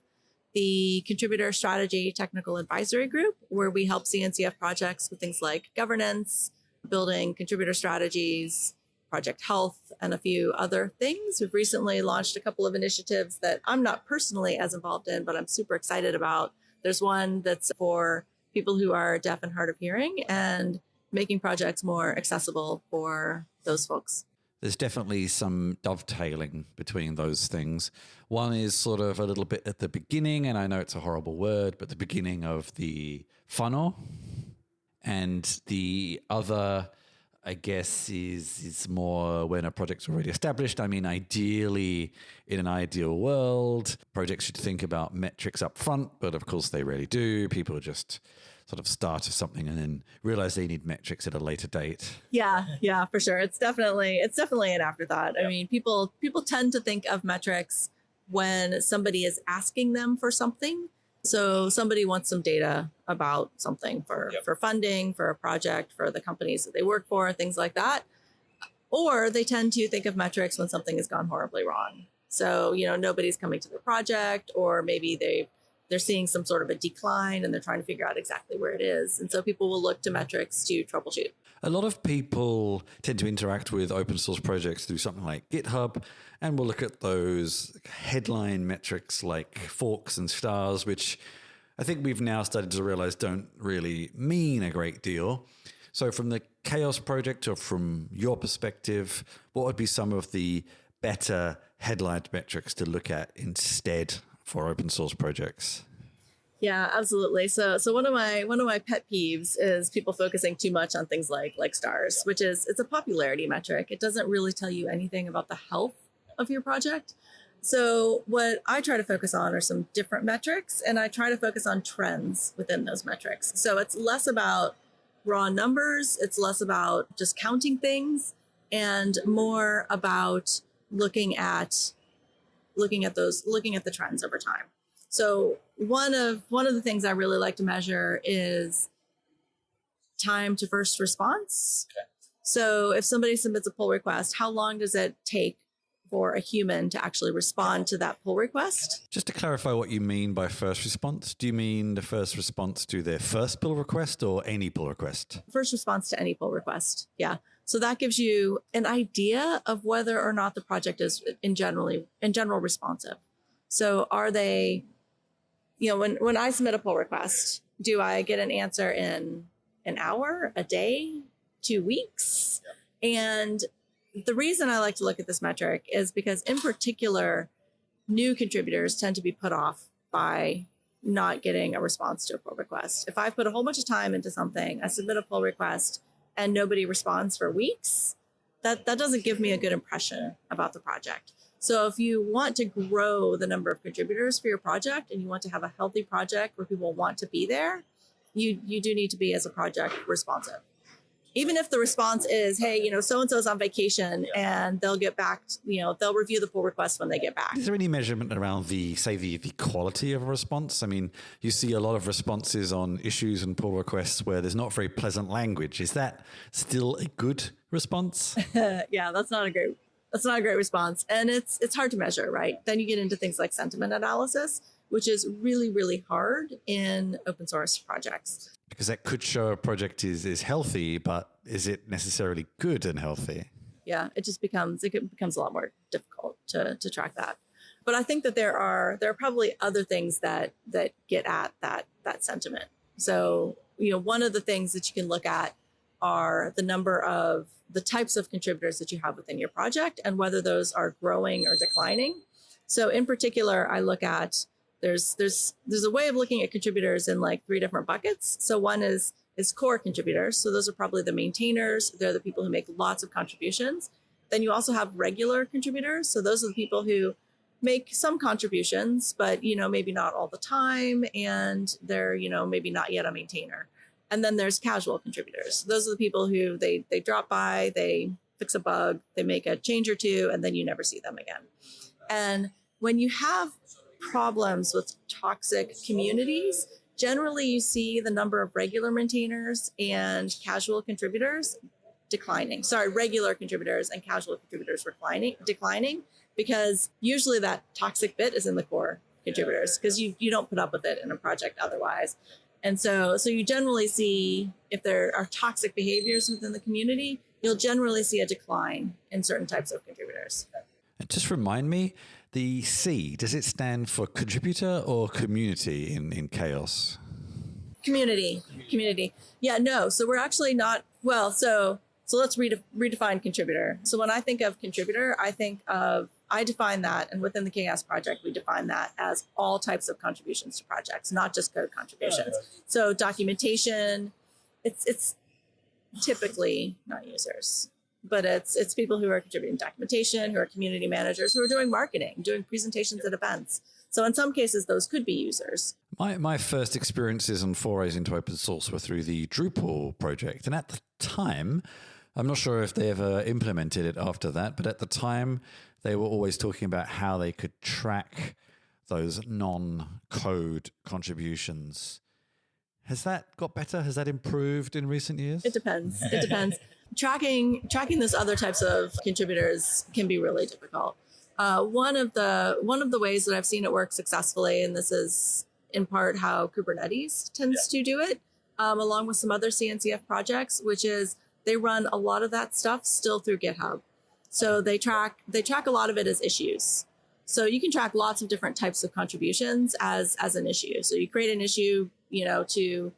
the Contributor Strategy Technical Advisory Group, where we help CNCF projects with things like governance, building contributor strategies, project health, and a few other things. We've recently launched a couple of initiatives that I'm not personally as involved in, but I'm super excited about. There's one that's for people who are deaf and hard of hearing and making projects more accessible for those folks. There's definitely some dovetailing between those things. One is sort of a little bit at the beginning, and I know it's a horrible word, but the beginning of the funnel. And the other, I guess, is more when a project's already established. I mean, ideally, in an ideal world, projects should think about metrics up front, but of course they rarely do. People just sort of start something and then realize they need metrics at a later date. Yeah, for sure. It's definitely an afterthought. I mean, people tend to think of metrics when somebody is asking them for something. So somebody wants some data about something for funding, for a project, for the companies that they work for, things like that. Or they tend to think of metrics when something has gone horribly wrong. So, nobody's coming to the project, or maybe they're seeing some sort of a decline and they're trying to figure out exactly where it is. And so people will look to metrics to troubleshoot. A lot of people tend to interact with open source projects through something like GitHub, and we'll look at those headline metrics like forks and stars, which I think we've now started to realize don't really mean a great deal. So from the Chaos Project, or from your perspective, what would be some of the better headline metrics to look at instead for open source projects? Yeah, absolutely. So one of my pet peeves is people focusing too much on things like stars, which is it's a popularity metric. It doesn't really tell you anything about the health of your project. So what I try to focus on are some different metrics, and I try to focus on trends within those metrics. So it's less about raw numbers, it's less about just counting things, and more about looking at the trends over time. So one of the things I really like to measure is time to first response. Okay. So if somebody submits a pull request, how long does it take for a human to actually respond to that pull request? Just to clarify what you mean by first response, do you mean the first response to their first pull request or any pull request? First response to any pull request. Yeah. So that gives you an idea of whether or not the project is in general responsive. So are they, when I submit a pull request, do I get an answer in an hour, a day, 2 weeks? And the reason I like to look at this metric is because in particular, new contributors tend to be put off by not getting a response to a pull request. If I put a whole bunch of time into something, I submit a pull request and nobody responds for weeks, that doesn't give me a good impression about the project. So if you want to grow the number of contributors for your project and you want to have a healthy project where people want to be there, you do need to be as a project responsive. Even if the response is, hey, so-and-so's on vacation and they'll get back, they'll review the pull request when they get back. Is there any measurement around the quality of a response? I mean, you see a lot of responses on issues and pull requests where there's not very pleasant language. Is that still a good response? Yeah, that's not a great response. And it's hard to measure, right? Then you get into things like sentiment analysis, which is really, really hard in open source projects. Because that could show a project is healthy, but is it necessarily good and healthy? Yeah, it becomes a lot more difficult to track that. But I think that there are probably other things that get at that sentiment. So, one of the things that you can look at are the types of contributors that you have within your project and whether those are growing or declining. So in particular, I look at there's a way of looking at contributors in like 3 different buckets. So one is core contributors. So those are probably the maintainers. They're the people who make lots of contributions. Then you also have regular contributors. So those are the people who make some contributions, but maybe not all the time, and they're maybe not yet a maintainer. And then there's casual contributors. Those are the people who they drop by, they fix a bug, they make a change or two, and then you never see them again. And when you have problems with toxic communities, generally you see the number of regular maintainers and casual contributors declining. Regular contributors and casual contributors declining, because usually that toxic bit is in the core contributors, because you don't put up with it in a project otherwise. And so you generally see, if there are toxic behaviors within the community, you'll generally see a decline in certain types of contributors. And just remind me, the C, does it stand for contributor or community in chaos? Community. Yeah, no. So we're actually not, so let's redefine contributor. So when I think of contributor, I define that, and within the Chaos project, we define that as all types of contributions to projects, not just code contributions. So documentation, it's typically not users, but it's people who are contributing documentation, who are community managers, who are doing marketing, doing presentations at events. So in some cases, those could be users. My first experiences and forays into open source were through the Drupal project. And at the time, I'm not sure if they ever implemented it after that, but at the time, they were always talking about how they could track those non-code contributions. Has that got better? Has that improved in recent years? It depends. Tracking those other types of contributors can be really difficult. One of the ways that I've seen it work successfully, and this is in part how Kubernetes tends to do it, along with some other CNCF projects, which is they run a lot of that stuff still through GitHub. So they track a lot of it as issues. So you can track lots of different types of contributions as an issue. So you create an issue, to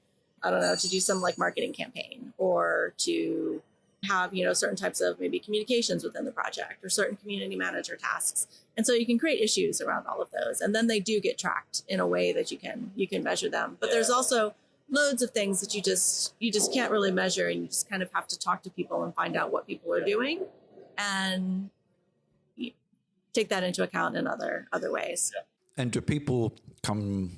do some like marketing campaign, or to have, certain types of maybe communications within the project or certain community manager tasks. And so you can create issues around all of those. And then they do get tracked in a way that you can measure them. But there's also loads of things that you just can't really measure, and you just kind of have to talk to people and find out what people are doing and take that into account in other ways. And do people come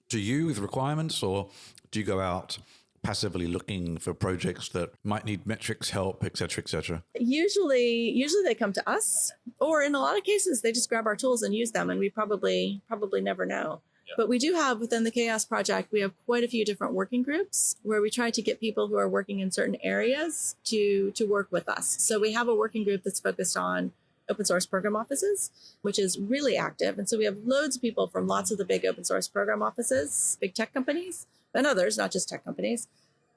to you with requirements, or do you go out passively looking for projects that might need metrics help, et cetera, et cetera? Usually they come to us, or in a lot of cases, they just grab our tools and use them, and we probably never know. Yeah. But we do have, within the Chaos Project, we have quite a few different working groups where we try to get people who are working in certain areas to work with us. So we have a working group that's focused on open source program offices, which is really active. And so we have loads of people from lots of the big open source program offices, big tech companies, and others, not just tech companies.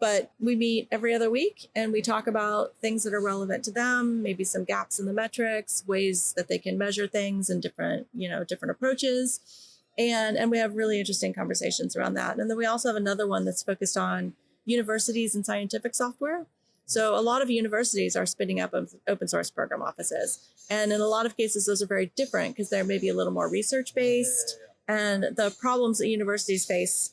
But we meet every other week and we talk about things that are relevant to them, maybe some gaps in the metrics, ways that they can measure things and different approaches. And we have really interesting conversations around that. And then we also have another one that's focused on universities and scientific software. So a lot of universities are spinning up open source program offices. And in a lot of cases, those are very different because they're maybe a little more research based. And the problems that universities face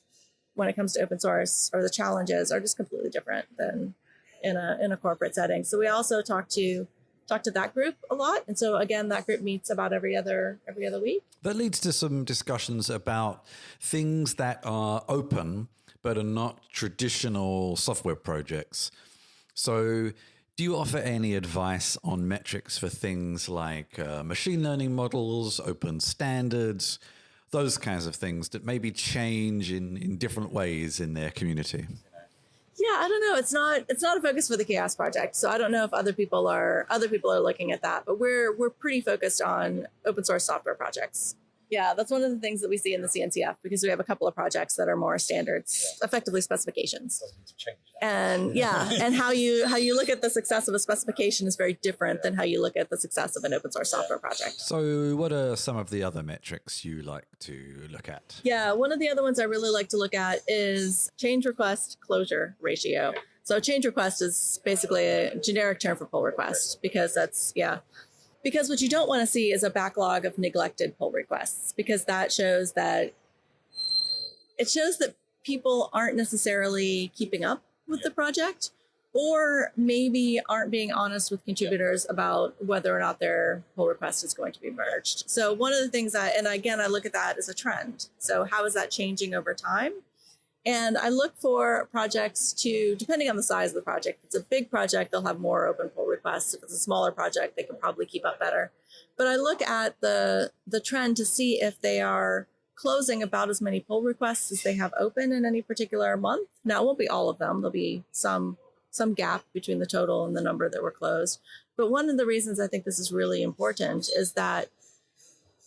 when it comes to open source, or the challenges, are just completely different than in a corporate setting. So we also talk to that group a lot. And so again, that group meets about every other week. That leads to some discussions about things that are open but are not traditional software projects. So do you offer any advice on metrics for things like machine learning models, open standards, those kinds of things that maybe change in different ways in their community? Yeah, I don't know. It's not a focus for the Chaos Project, so I don't know if other people are looking at that. But we're pretty focused on open source software projects. Yeah, that's one of the things that we see in the CNCF, because we have a couple of projects that are more standards, effectively specifications. And and how you look at the success of a specification is very different than how you look at the success of an open source software project. So what are some of the other metrics you like to look at? Yeah, one of the other ones I really like to look at is change request closure ratio. So change request is basically a generic term for pull request, because because what you don't want to see is a backlog of neglected pull requests, because that shows that people aren't necessarily keeping up with the project, or maybe aren't being honest with contributors about whether or not their pull request is going to be merged. So one of the things I look at that as a trend. So how is that changing over time? And I look for projects depending on the size of the project. If it's a big project, they'll have more open pull requests. If it's a smaller project, they can probably keep up better. But I look at the trend to see if they are closing about as many pull requests as they have open in any particular month. Now, it won't be all of them. There'll be some gap between the total and the number that were closed. But one of the reasons I think this is really important is that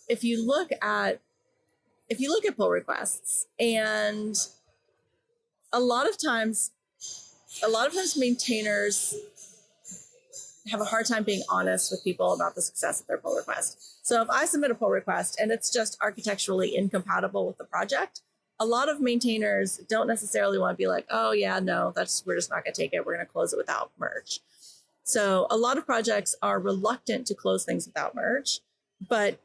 if you look at pull requests, and a lot of times maintainers have a hard time being honest with people about the success of their pull request. So if I submit a pull request and it's just architecturally incompatible with the project, a lot of maintainers don't necessarily want to be like, oh yeah, no, we're just not going to take it. We're going to close it without merge. So a lot of projects are reluctant to close things without merge. But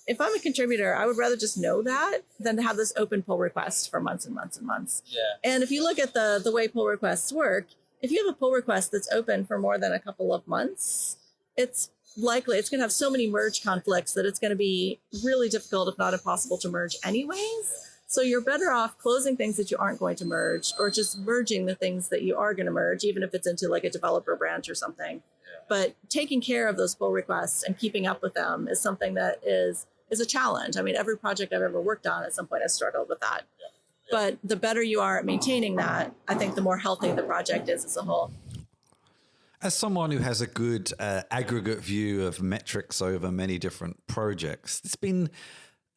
if I'm a contributor, I would rather just know that than to have this open pull request for months and months and months. Yeah. And if you look at the way pull requests work, if you have a pull request that's open for more than a couple of months, it's likely it's going to have so many merge conflicts that it's going to be really difficult, if not impossible, to merge anyways. So you're better off closing things that you aren't going to merge, or just merging the things that you are going to merge, even if it's into like a developer branch or something. Yeah. But taking care of those pull requests and keeping up with them is something that is a challenge. I mean, every project I've ever worked on at some point has struggled with that. Yeah. But the better you are at maintaining that, I think the more healthy the project is as a whole. As someone who has a good aggregate view of metrics over many different projects, it's been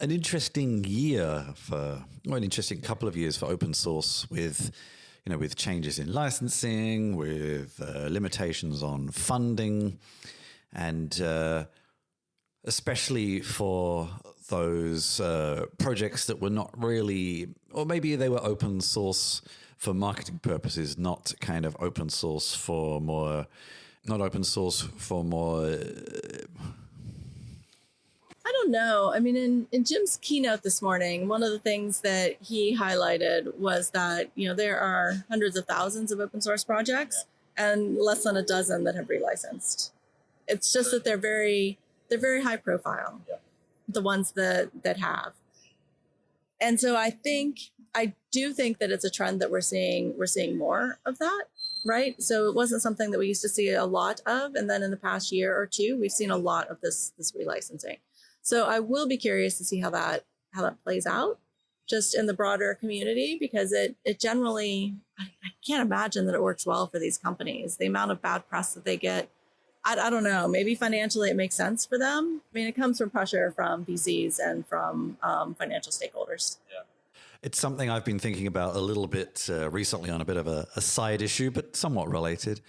an interesting an interesting couple of years for open source, with changes in licensing, with limitations on funding, and especially for those projects that were not really, or maybe they were open source for marketing purposes, not kind of open source for more Not open source for more. I don't know. I mean, in Jim's keynote this morning, one of the things that he highlighted was that, there are hundreds of thousands of open source projects and less than a dozen that have relicensed. It's just that they're very high profile, the ones that have. And so I do think that it's a trend that we're seeing more of that, right? So it wasn't something that we used to see a lot of. And then in the past year or two, we've seen a lot of this relicensing. So I will be curious to see how that plays out just in the broader community, because it generally, I can't imagine that it works well for these companies. The amount of bad press that they get, I don't know, maybe financially it makes sense for them. I mean, it comes from pressure from VCs and from financial stakeholders. Yeah. It's something I've been thinking about a little bit recently on a bit of a side issue, but somewhat related.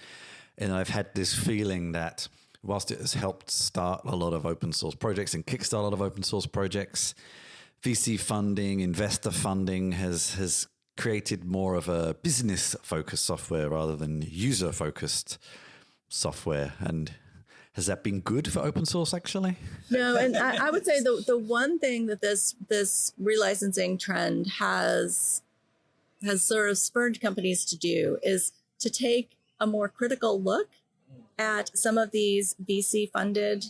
And I've had this feeling that whilst it has helped start a lot of open source projects and kickstart a lot of open source projects, VC funding, investor funding has created more of a business-focused software rather than user-focused software. And has that been good for open source, actually? No, and I would say the one thing that this relicensing trend has sort of spurred companies to do is to take a more critical look at some of these VC-funded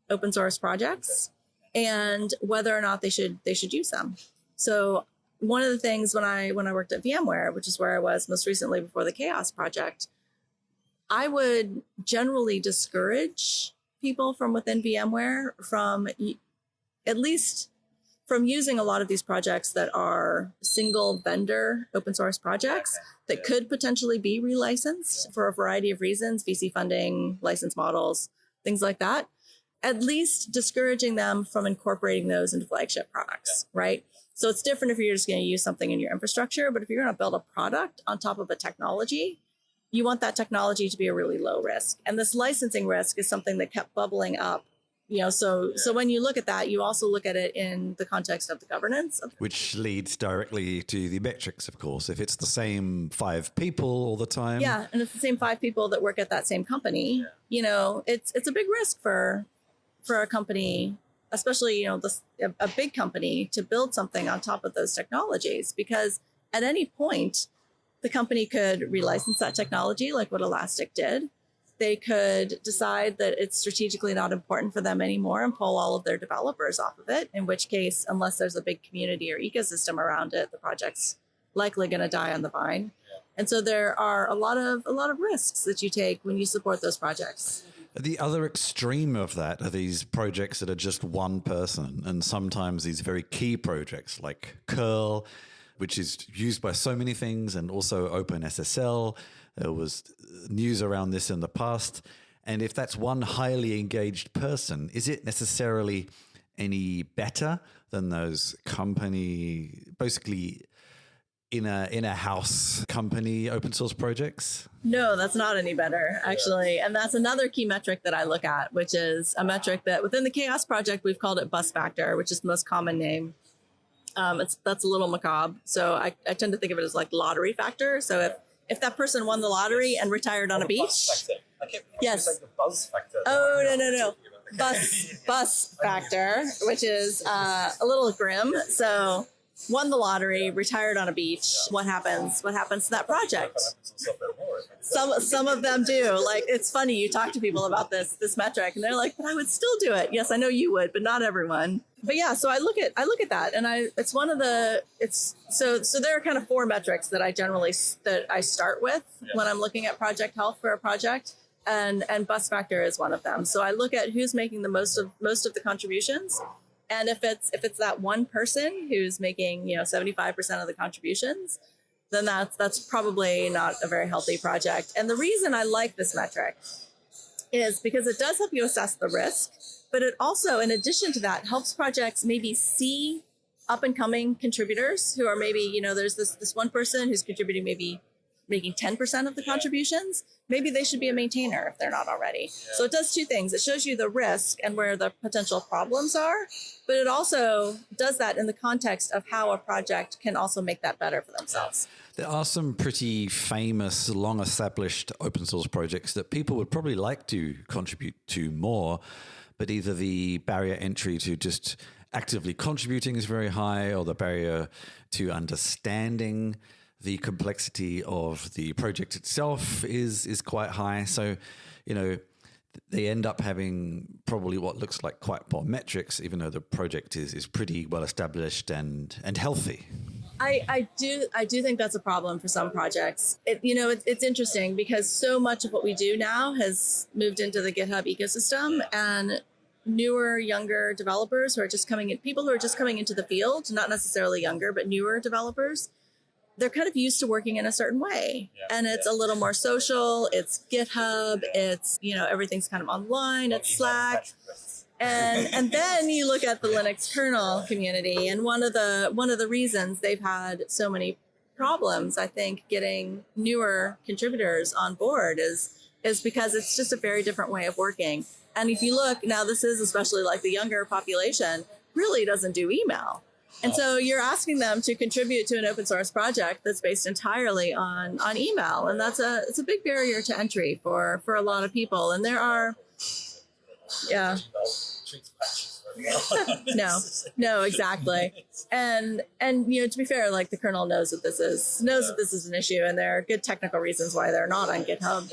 open source projects and whether or not they should use them. So one of the things when I worked at VMware, which is where I was most recently before the Chaos project, I would generally discourage people from within VMware from using a lot of these projects that are single vendor open source projects that could potentially be relicensed for a variety of reasons, VC funding, license models, things like that. At least discouraging them from incorporating those into flagship products, right? So it's different if you're just going to use something in your infrastructure, but if you're going to build a product on top of a technology, you want that technology to be a really low risk. And this licensing risk is something that kept bubbling up. So when you look at that, you also look at it in the context of the governance. Which leads directly to the metrics, of course. If it's the same 5 people all the time. Yeah, and it's the same 5 people that work at that same company. It's a big risk for a company, especially, a big company, to build something on top of those technologies, because at any point, the company could relicense that technology like what Elastic did. They could decide that it's strategically not important for them anymore and pull all of their developers off of it, in which case, unless there's a big community or ecosystem around it, the project's likely going to die on the vine. And so there are a lot of risks that you take when you support those projects. The other extreme of that are these projects that are just one person, and sometimes these very key projects like curl, which is used by so many things, and also OpenSSL. There was news around this in the past. And if that's one highly engaged person, is it necessarily any better than those company, basically in a house company open source projects? No, that's not any better, actually. And that's another key metric that I look at, which is a metric that within the Chaos project, we've called it bus factor, which is the most common name. That's a little macabre. So I tend to think of it as like lottery factor. So if that person won the lottery and retired on a beach. Yes. Like the buzz factor. Oh, no. Bus factor, which is a little grim. So won the lottery, retired on a beach. What happens? What happens to that project? Some of them do. Like, it's funny. You talk to people about this metric, and they're like, "But I would still do it." Yes, I know you would, but not everyone. But yeah, so I look at that, and so there are kind of 4 metrics that I start with when I'm looking at project health for a project, and bus factor is one of them. So I look at who's making the most of the contributions. And if it's that one person who's making 75% of the contributions, then that's probably not a very healthy project. And the reason I like this metric is because it does help you assess the risk, but it also, in addition to that, helps projects maybe see up and coming contributors who are maybe there's this one person who's contributing maybe making 10% of the contributions, maybe they should be a maintainer if they're not already. So it does two things. It shows you the risk and where the potential problems are, but it also does that in the context of how a project can also make that better for themselves. There are some pretty famous, long-established open source projects that people would probably like to contribute to more, but either the barrier entry to just actively contributing is very high, or the barrier to understanding the complexity of the project itself is quite high. So, they end up having probably what looks like quite poor metrics, even though the project is pretty well established and healthy. I do think that's a problem for some projects. It's interesting because so much of what we do now has moved into the GitHub ecosystem, and newer, younger developers who are just coming in, people who are just coming into the field, not necessarily younger, but newer developers, they're kind of used to working in a certain way. And it's a little more social. It's GitHub. It's, everything's kind of online. It's Slack. And then you look at the Linux kernel community, and one of the reasons they've had so many problems, I think, getting newer contributors on board is because it's just a very different way of working. And if you look now, this is especially like the younger population really doesn't do email. And so you're asking them to contribute to an open source project that's based entirely on email. And it's a big barrier to entry for a lot of people. And there are, no, exactly. And to be fair, like the kernel knows that this is an issue, and there are good technical reasons why they're not on GitHub.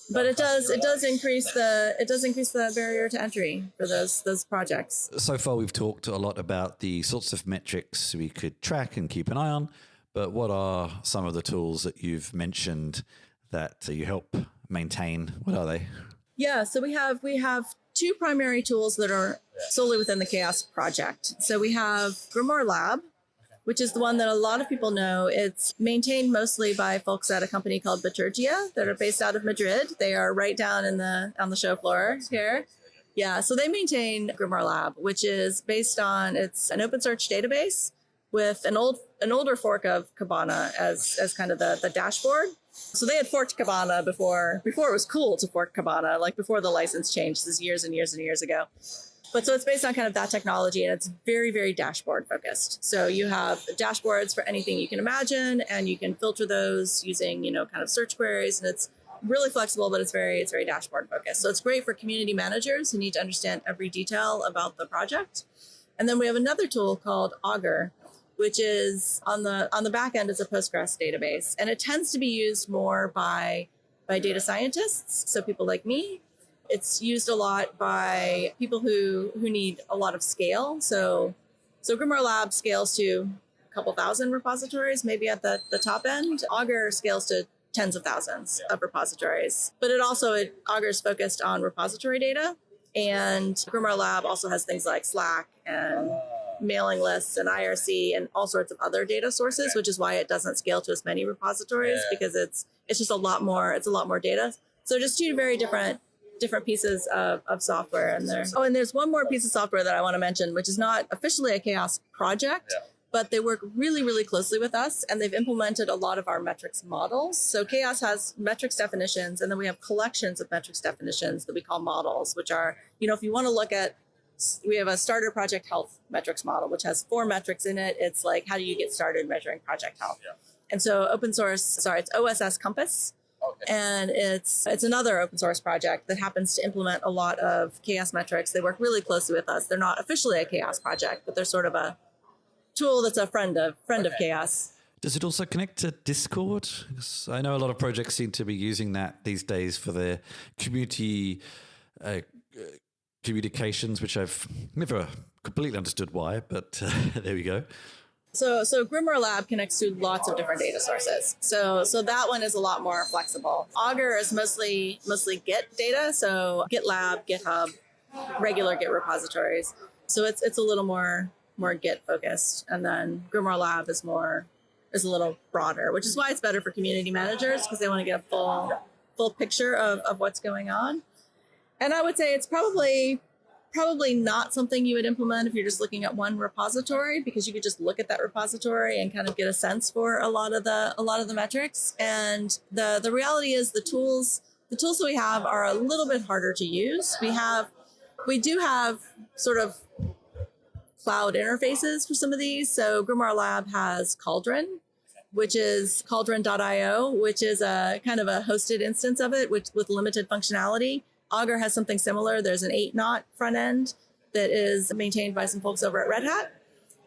But it does increase the barrier to entry for those projects. So far, we've talked a lot about the sorts of metrics we could track and keep an eye on. But what are some of the tools that you've mentioned that you help maintain? What are they? Yeah, so we have two primary tools that are solely within the Chaos project. So we have Grimoire Lab, which is the one that a lot of people know. It's maintained mostly by folks at a company called Liturgia that are based out of Madrid. They are right down on the show floor here. Yeah, so they maintain Grimoire Lab, which is based on, it's an open source database with an older fork of Kibana as kind of the dashboard. So they had forked Kibana before it was cool to fork Kibana, like before the license changed. This is years and years and years ago. But so it's based on kind of that technology, and it's very, very dashboard focused. So you have dashboards for anything you can imagine, and you can filter those using, kind of search queries, and it's really flexible, but it's very dashboard focused. So it's great for community managers who need to understand every detail about the project. And then we have another tool called Augur, which is on the back end is a Postgres database, and it tends to be used more by data scientists, so people like me. It's used a lot by people who need a lot of scale. So Grimoire Lab scales to a couple thousand repositories, maybe at the top end. Augur scales to tens of thousands of repositories. But Augur is focused on repository data, and Grimoire Lab also has things like Slack and mailing lists and IRC and all sorts of other data sources, which is why it doesn't scale to as many repositories, because it's just a lot more data. So just two very different pieces of software in there. Oh, and there's one more piece of software that I want to mention, which is not officially a Chaos project, but they work really, really closely with us, and they've implemented a lot of our metrics models. So Chaos has metrics definitions, and then we have collections of metrics definitions that we call models, which are, if you want to look at, we have a starter project health metrics model, which has 4 metrics in it. It's like, how do you get started measuring project health? And so it's OSS Compass. And it's another open source project that happens to implement a lot of Chaos metrics. They work really closely with us. They're not officially a Chaos project, but they're sort of a tool that's a friend of Chaos. Does it also connect to Discord? 'Cause I know a lot of projects seem to be using that these days for their community communications, which I've never completely understood why, but there we go. So Grimoire Lab connects to lots of different data sources. So that one is a lot more flexible. Augur is mostly Git data, so GitLab, GitHub, regular Git repositories. So it's a little more Git focused, and then Grimoire Lab is a little broader, which is why it's better for community managers, because they want to get a full picture of what's going on. And I would say it's probably Probably not something you would implement if you're just looking at one repository, because you could just look at that repository and kind of get a sense for a lot of the metrics. And the reality is the tools that we have are a little bit harder to use. We do have sort of cloud interfaces for some of these. So Grimoire Lab has Cauldron, which is cauldron.io, which is a kind of a hosted instance of it, with limited functionality. Augur has something similar. There's an 8-knot front end that is maintained by some folks over at Red Hat.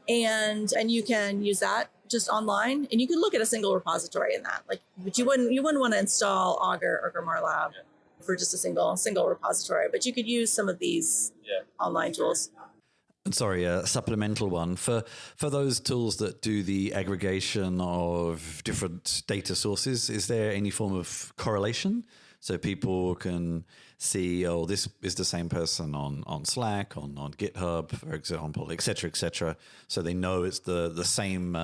And you can use that just online, and you can look at a single repository in that. But you wouldn't want to install Augur or Grimoire Lab for just a single repository. But you could use some of these online tools. And sorry, a supplemental one for those tools that do the aggregation of different data sources. Is there any form of correlation so people can see, oh, this is the same person on Slack, on GitHub, for example, et cetera, so they know it's the same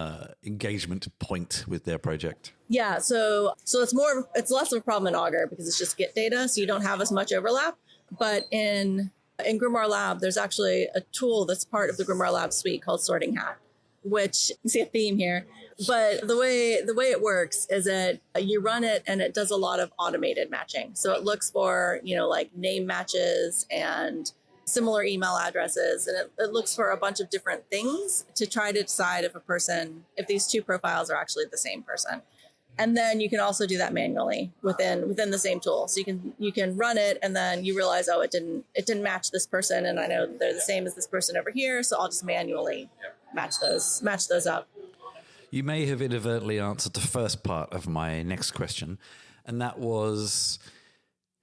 engagement point with their project? Yeah, so it's less of a problem in Augur because it's just Git data, so you don't have as much overlap. But in Grimoire Lab, there's actually a tool that's part of the Grimoire Lab suite called Sorting Hat, which you see a theme here. But the way it works is that you run it and it does a lot of automated matching. So it looks for, like name matches and similar email addresses. And it looks for a bunch of different things to try to decide if these two profiles are actually the same person. And then you can also do that manually within the same tool. So you can run it, and then you realize, oh, it didn't match this person, and I know they're the same as this person over here, so I'll just manually match those up. You may have inadvertently answered the first part of my next question, and that was,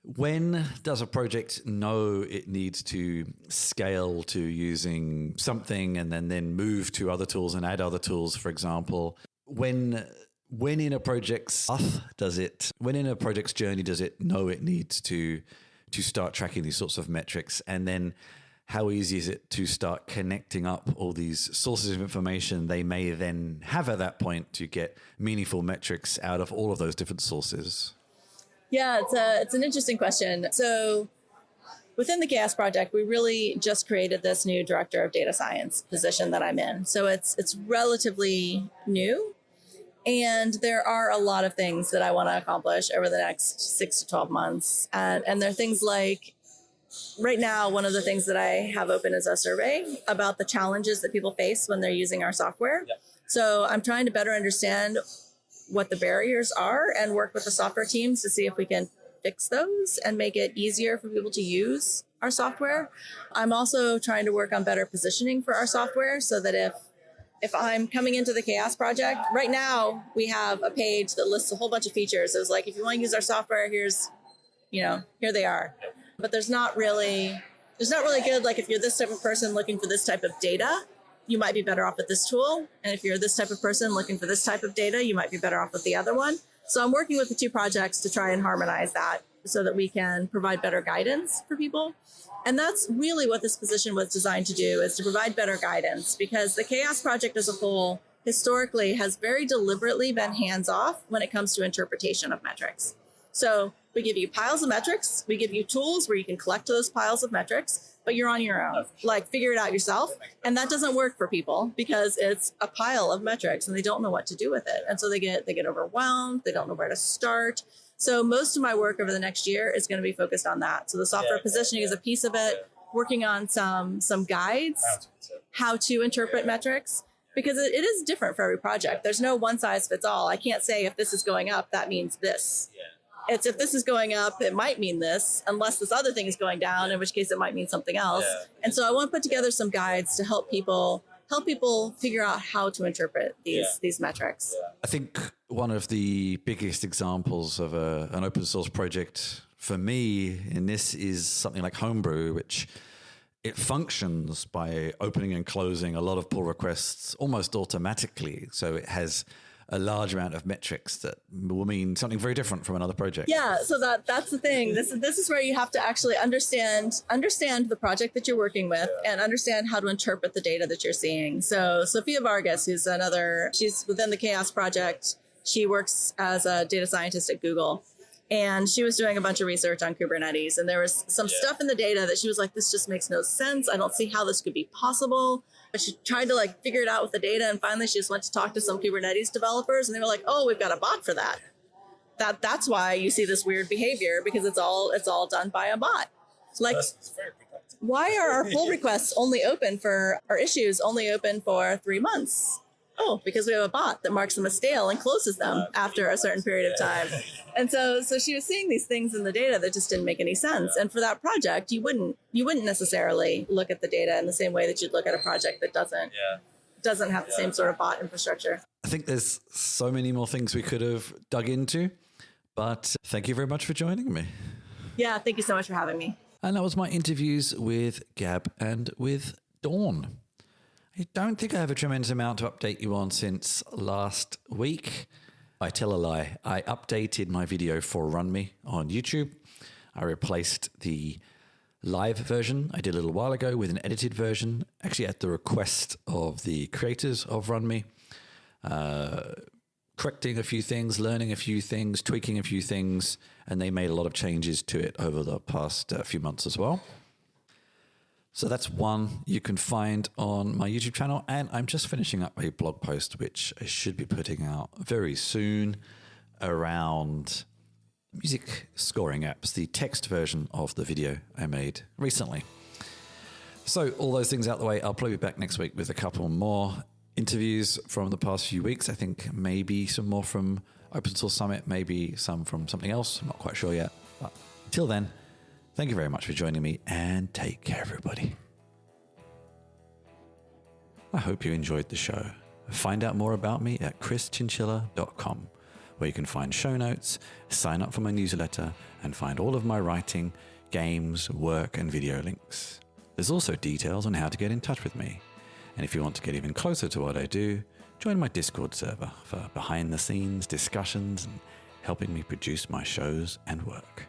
when does a project know it needs to scale to using something and then move to other tools and add other tools, for example? When in a project's journey does it know it needs to start tracking these sorts of metrics? And then how easy is it to start connecting up all these sources of information they may then have at that point to get meaningful metrics out of all of those different sources? Yeah, it's an interesting question. So within the Chaos Project, we really just created this new director of data science position that I'm in. So it's relatively new. And there are a lot of things that I want to accomplish over the next 6 to 12 months. And there are things like, right now, one of the things that I have open is a survey about the challenges that people face when they're using our software. Yep. So I'm trying to better understand what the barriers are and work with the software teams to see if we can fix those and make it easier for people to use our software. I'm also trying to work on better positioning for our software so that if I'm coming into the Chaos Project, right now we have a page that lists a whole bunch of features. It was like, if you want to use our software, here they are. But there's not really good, like if you're this type of person looking for this type of data, you might be better off with this tool. And if you're this type of person looking for this type of data, you might be better off with the other one. So I'm working with the two projects to try and harmonize that so that we can provide better guidance for people. And that's really what this position was designed to do, is to provide better guidance, because the Chaos Project as a whole historically has very deliberately been hands-off when it comes to interpretation of metrics. So we give you piles of metrics, we give you tools where you can collect those piles of metrics, but you're on your own. Like, figure it out yourself. And that doesn't work for people because it's a pile of metrics and they don't know what to do with it. And so they get overwhelmed, they don't know where to start. So most of my work over the next year is going to be focused on that. So the software positioning is a piece of it, working on some guides, how to interpret metrics, because it is different for every project. There's no one size fits all. I can't say if this is going up, that means this. It's if this is going up, it might mean this, unless this other thing is going down, in which case it might mean something else. And so I want to put together some guides to help people figure out how to interpret these metrics. I think one of the biggest examples of an open source project for me in this is something like Homebrew, which it functions by opening and closing a lot of pull requests almost automatically. So it has a large amount of metrics that will mean something very different from another project. Yeah, so that's the thing. This is where you have to actually understand the project that you're working with and understand how to interpret the data that you're seeing. So Sophia Vargas, she's within the Chaos Project. She works as a data scientist at Google. And she was doing a bunch of research on Kubernetes. And there was some stuff in the data that she was like, this just makes no sense. I don't see how this could be possible. But she tried to like figure it out with the data. And finally, she just went to talk to some Kubernetes developers. And they were like, oh, we've got a bot for that. That's why you see this weird behavior, because it's all done by a bot. Like, why are our pull requests only open for our issues only open for 3 months? Oh, because we have a bot that marks them as stale and closes them after a certain period of time. And so she was seeing these things in the data that just didn't make any sense. And for that project, you wouldn't necessarily look at the data in the same way that you'd look at a project that doesn't have the same sort of bot infrastructure. I think there's so many more things we could have dug into, but thank you very much for joining me. Yeah, thank you so much for having me. And that was my interviews with Gab and with Dawn. I don't think I have a tremendous amount to update you on since last week. I tell a lie. I updated my video for Run Me on YouTube. I replaced the live version I did a little while ago with an edited version, actually at the request of the creators of Run Me. Correcting a few things, learning a few things, tweaking a few things, and they made a lot of changes to it over the past few months as well. So that's one you can find on my YouTube channel, and I'm just finishing up a blog post which I should be putting out very soon around music scoring apps, the text version of the video I made recently. So all those things out the way, I'll probably be back next week with a couple more interviews from the past few weeks. I think maybe some more from Open Source Summit, maybe some from something else. I'm not quite sure yet. But until then, thank you very much for joining me, and take care, everybody. I hope you enjoyed the show. Find out more about me at chrischinchilla.com, where you can find show notes, sign up for my newsletter, and find all of my writing, games, work, and video links. There's also details on how to get in touch with me. And if you want to get even closer to what I do, join my Discord server for behind-the-scenes discussions and helping me produce my shows and work.